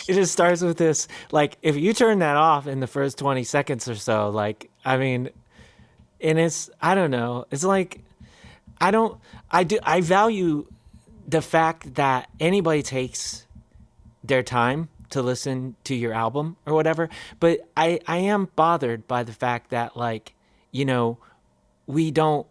it just starts with this, like, if you turn that off in the first 20 seconds or so, like, I mean, and it's, I don't know, it's like, I value the fact that anybody takes their time to listen to your album or whatever, but I am bothered by the fact that, like, we don't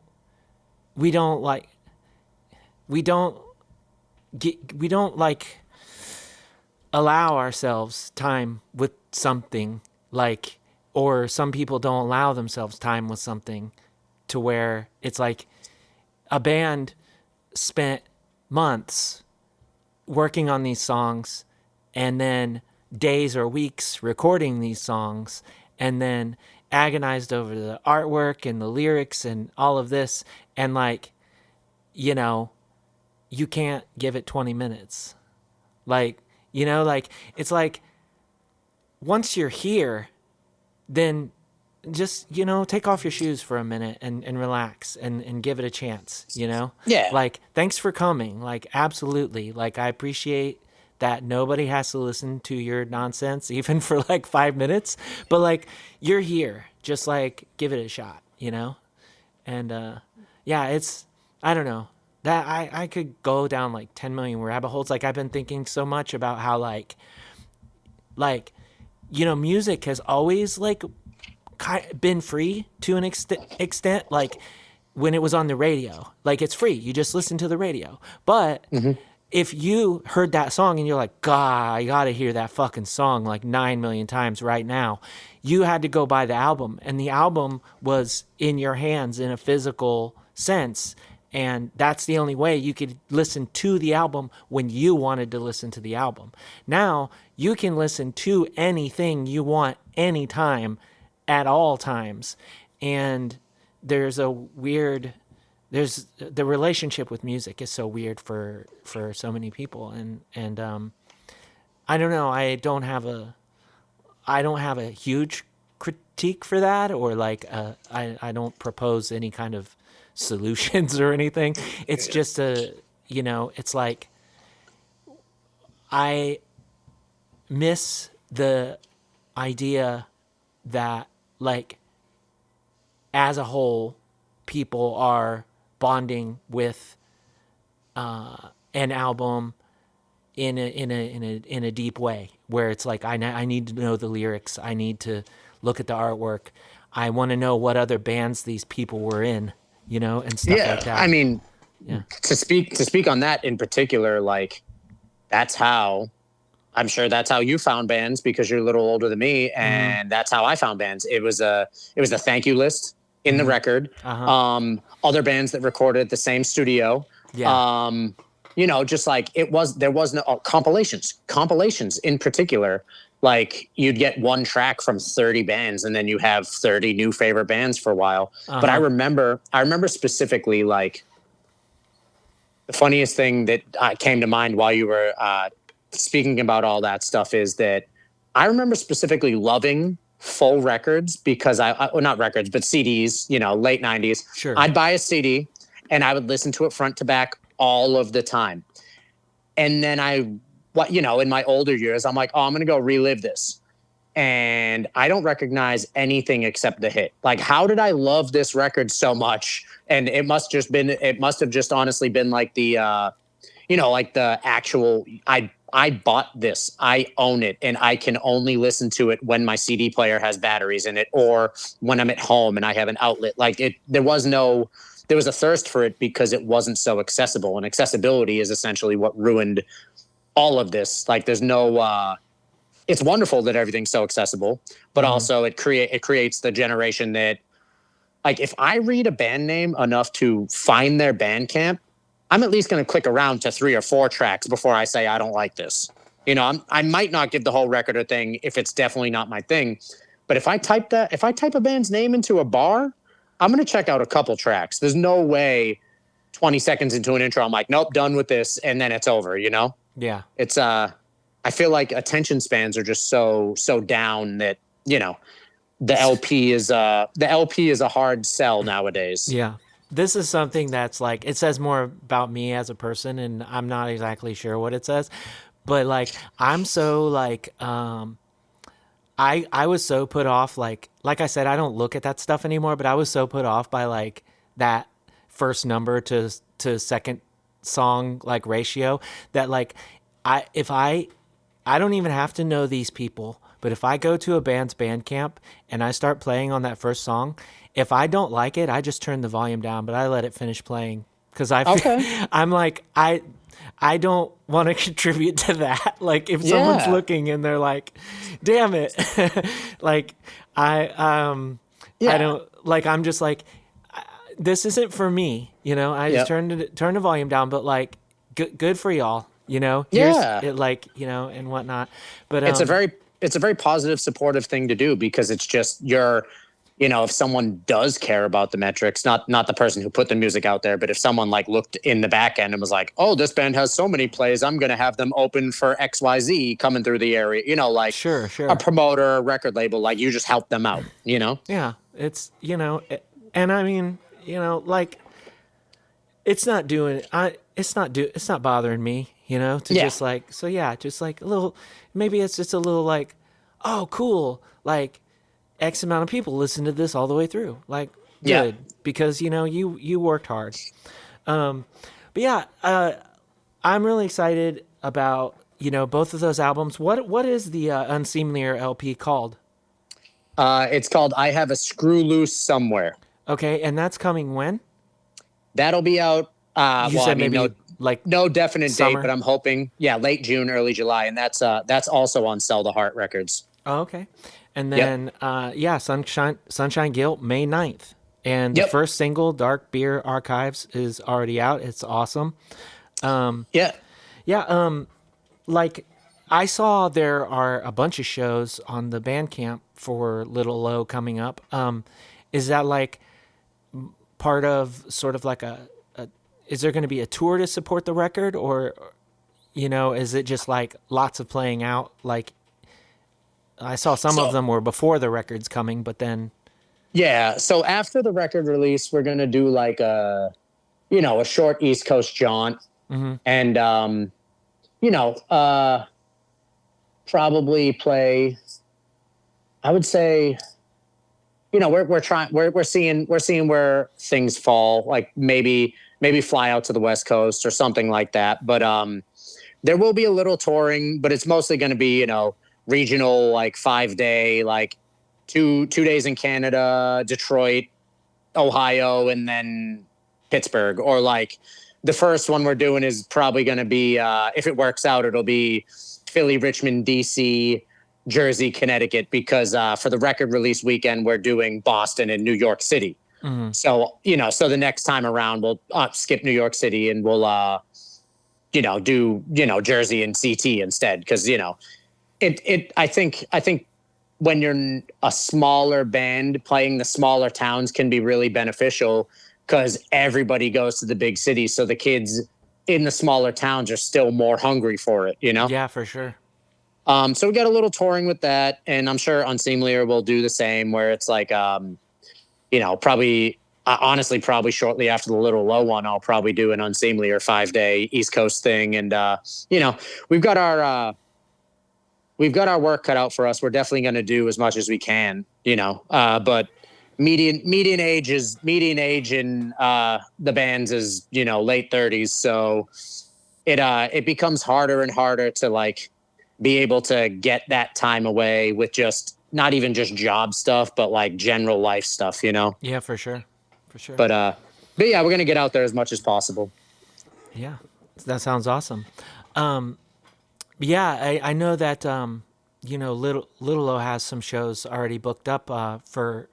allow ourselves time with something, like, or some people don't allow themselves time with something to where it's like a band spent months working on these songs and then days or weeks recording these songs and then agonized over the artwork and the lyrics and all of this, and like, you can't give it 20 minutes. Like, like, it's like, once you're here, then just, take off your shoes for a minute and relax and give it a chance, Yeah. Like, thanks for coming. Like, absolutely. Like, I appreciate that nobody has to listen to your nonsense, even for like 5 minutes. But like, you're here. Just like, give it a shot, And yeah, it's, I don't know. That I could go down like 10 million rabbit holes. Like, I've been thinking so much about how like music has always like been free to an extent. Like, when it was on the radio, like, it's free. You just listen to the radio. But if you heard that song and you're like, God, I got to hear that fucking song like 9 million times right now, you had to go buy the album. And the album was in your hands in a physical sense. And that's the only way you could listen to the album when you wanted to listen to the album. Now, you can listen to anything you want anytime, at all times. And there's the relationship with music is so weird for so many people. And I don't know, I don't have a huge critique for that, or like, I don't propose any kind of solutions or anything. It's just it's like, I miss the idea that, like, as a whole, people are bonding with an album in a deep way, where it's like, I need to know the lyrics, I need to look at the artwork, I want to know what other bands these people were in, and stuff like that. I mean, to speak on that in particular, like, I'm sure that's how you found bands, because you're a little older than me, and that's how I found bands. It was a thank you list in the record. Other bands that recorded at the same studio. Just like, there was no compilations in particular. Like, you'd get one track from 30 bands, and then you have 30 new favorite bands for a while. But I remember specifically, like, the funniest thing that came to mind while you were speaking about all that stuff is that I remember specifically loving full records, because not records, but CDs, late 90s. Sure. I'd buy a CD and I would listen to it front to back all of the time. And then in my older years, I'm like, oh, I'm going to go relive this. And I don't recognize anything except the hit. Like, how did I love this record so much? And it must have just honestly been like the, like the actual, I bought this, I own it, and I can only listen to it when my CD player has batteries in it, or when I'm at home and I have an outlet. Like there was a thirst for it because it wasn't so accessible, and accessibility is essentially what ruined all of this. Like there's no, it's wonderful that everything's so accessible, but also it creates the generation that, like, if I read a band name enough to find their Bandcamp, I'm at least going to click around to 3 or 4 tracks before I say I don't like this. I might not give the whole record a thing if it's definitely not my thing. But if I type a band's name into a bar, I'm going to check out a couple tracks. There's no way 20 seconds into an intro, I'm like, nope, done with this, and then it's over. Yeah. It's I feel like attention spans are just so down that the LP is a hard sell nowadays. Yeah. This is something that's like, it says more about me as a person, and I'm not exactly sure what it says, but like, I'm so like, I was so put off, like I said, I don't look at that stuff anymore, but I was so put off by like that first number to second song, like ratio, that like, I don't even have to know these people, but if I go to a band's Bandcamp and I start playing on that first song, if I don't like it, I just turn the volume down, but I let it finish playing because I'm like, I don't want to contribute to that. Like if someone's looking and they're like, damn it. Like I don't, like, I'm just like, this isn't for me. I just turn the volume down, but like good for y'all, here's it, like, and whatnot. But it's a very positive, supportive thing to do, because it's just if someone does care about the metrics, not the person who put the music out there, but if someone like looked in the back end and was like, oh, this band has so many plays, I'm going to have them open for XYZ coming through the area, like sure. a promoter, a record label, like you just help them out, Yeah. It's, and I mean, like it's not bothering me, to just like, so yeah, just like a little, maybe it's just a little like, oh, cool. Like, X amount of people listen to this all the way through. Like, good, because you worked hard. But yeah, I'm really excited about both of those albums. What is the Unseemlier LP called? It's called I Have a Screw Loose Somewhere. Okay, and that's coming when? That'll be out. You said maybe no definite summer? date, but I'm hoping late June, early July, and that's also on Sell the Heart Records. Oh, okay. And then, Sunshine Guilt, May 9th. And the first single, Dark Beer Archives, is already out. It's awesome. Like, I saw there are a bunch of shows on the Bandcamp for Little Low coming up. Is that, like, part of sort of like is there going to be a tour to support the record? Or, is it just, like, lots of playing out, like, I saw some of them were before the record's coming, but then. Yeah. So after the record release, we're going to do like a short East Coast jaunt, and, probably play, I would say, we're seeing where things fall, like maybe fly out to the West Coast or something like that. But, there will be a little touring, but it's mostly going to be, regional, like 5-day, like 2 days in Canada, Detroit, Ohio, and then Pittsburgh. Or like the first one we're doing is probably going to be, if it works out, it'll be Philly, Richmond, DC, Jersey, Connecticut, because for the record release weekend, we're doing Boston and New York City. So, so the next time around, we'll skip New York City and we'll, do, Jersey and CT instead. Cause, I think when you're a smaller band, playing the smaller towns can be really beneficial, because everybody goes to the big cities. So the kids in the smaller towns are still more hungry for it, Yeah, for sure. So we got a little touring with that, and I'm sure Unseemlier will do the same, where it's like, probably, honestly, probably shortly after the Little Low one, I'll probably do an Unseemlier 5-day East Coast thing. And, we've got our work cut out for us. We're definitely going to do as much as we can, but median age in the bands is, late 30s. So it becomes harder and harder to like be able to get that time away with just not even just job stuff, but like general life stuff, you know? Yeah, for sure. For sure. But yeah, we're going to get out there as much as possible. Yeah, that sounds awesome. Yeah, I know that, Little O has some shows already booked up for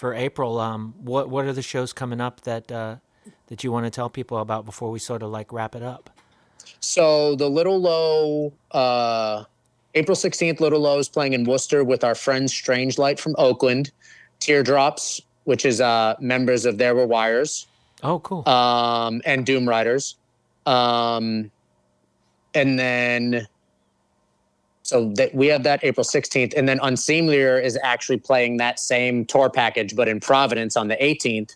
April. What are the shows coming up that you want to tell people about before we sort of like wrap it up? So the Little Low, April 16th, Little Low is playing in Worcester with our friends Strange Light from Oakland, Teardrops, which is members of There Were Wires. Oh, cool. And Doom Riders. And then, so that we have that April 16th. And then Unseemlier is actually playing that same tour package, but in Providence on the 18th.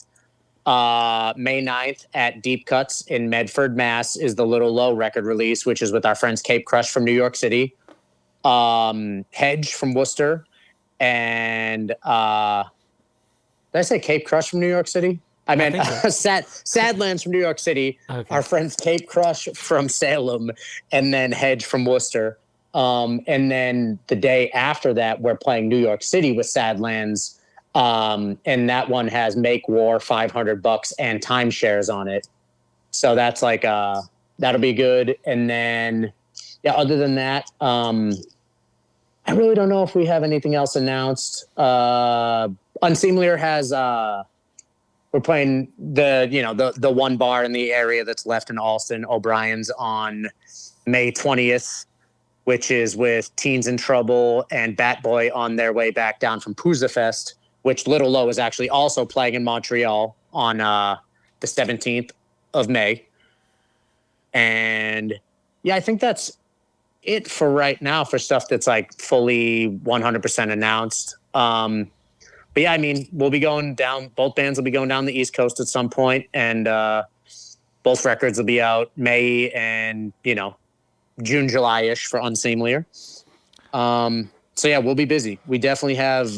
May 9th at Deep Cuts in Medford, Mass. is the Little Low record release, which is with our friends Cape Crush from New York City, Hedge from Worcester, and did I say Cape Crush from New York City? I meant Sadlands from New York City, okay. Our friends Cape Crush from Salem, and then Hedge from Worcester. And then the day after that, we're playing New York City with Sadlands. And that one has Make War, $500 and timeshares on it. So that's like, that'll be good. And then, yeah, other than that, I really don't know if we have anything else announced. Unseemlier has, we're playing the one bar in the area that's left in Alston, O'Brien's, on May 20th, which is with Teens in Trouble and Bat Boy on their way back down from Pooza Fest, which Little Low is actually also playing in Montreal on the 17th of May. And yeah, I think that's it for right now for stuff that's like fully 100% announced. But yeah, I mean, we'll be going down, both bands will be going down the East Coast at some point, and both records will be out May and, June, July-ish for Unseemlier. So yeah, we'll be busy. We definitely have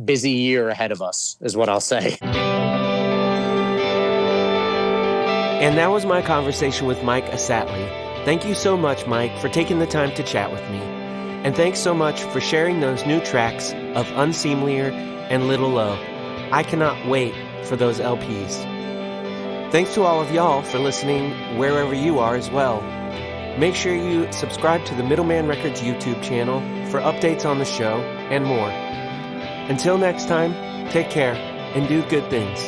busy year ahead of us, is what I'll say. And that was my conversation with Mike Assatly. Thank you so much, Mike, for taking the time to chat with me. And thanks so much for sharing those new tracks of Unseemlier and Little Low. I cannot wait for those LPs. Thanks to all of y'all for listening wherever you are as well. Make sure you subscribe to the Middleman Records YouTube channel for updates on the show and more. Until next time, take care and do good things.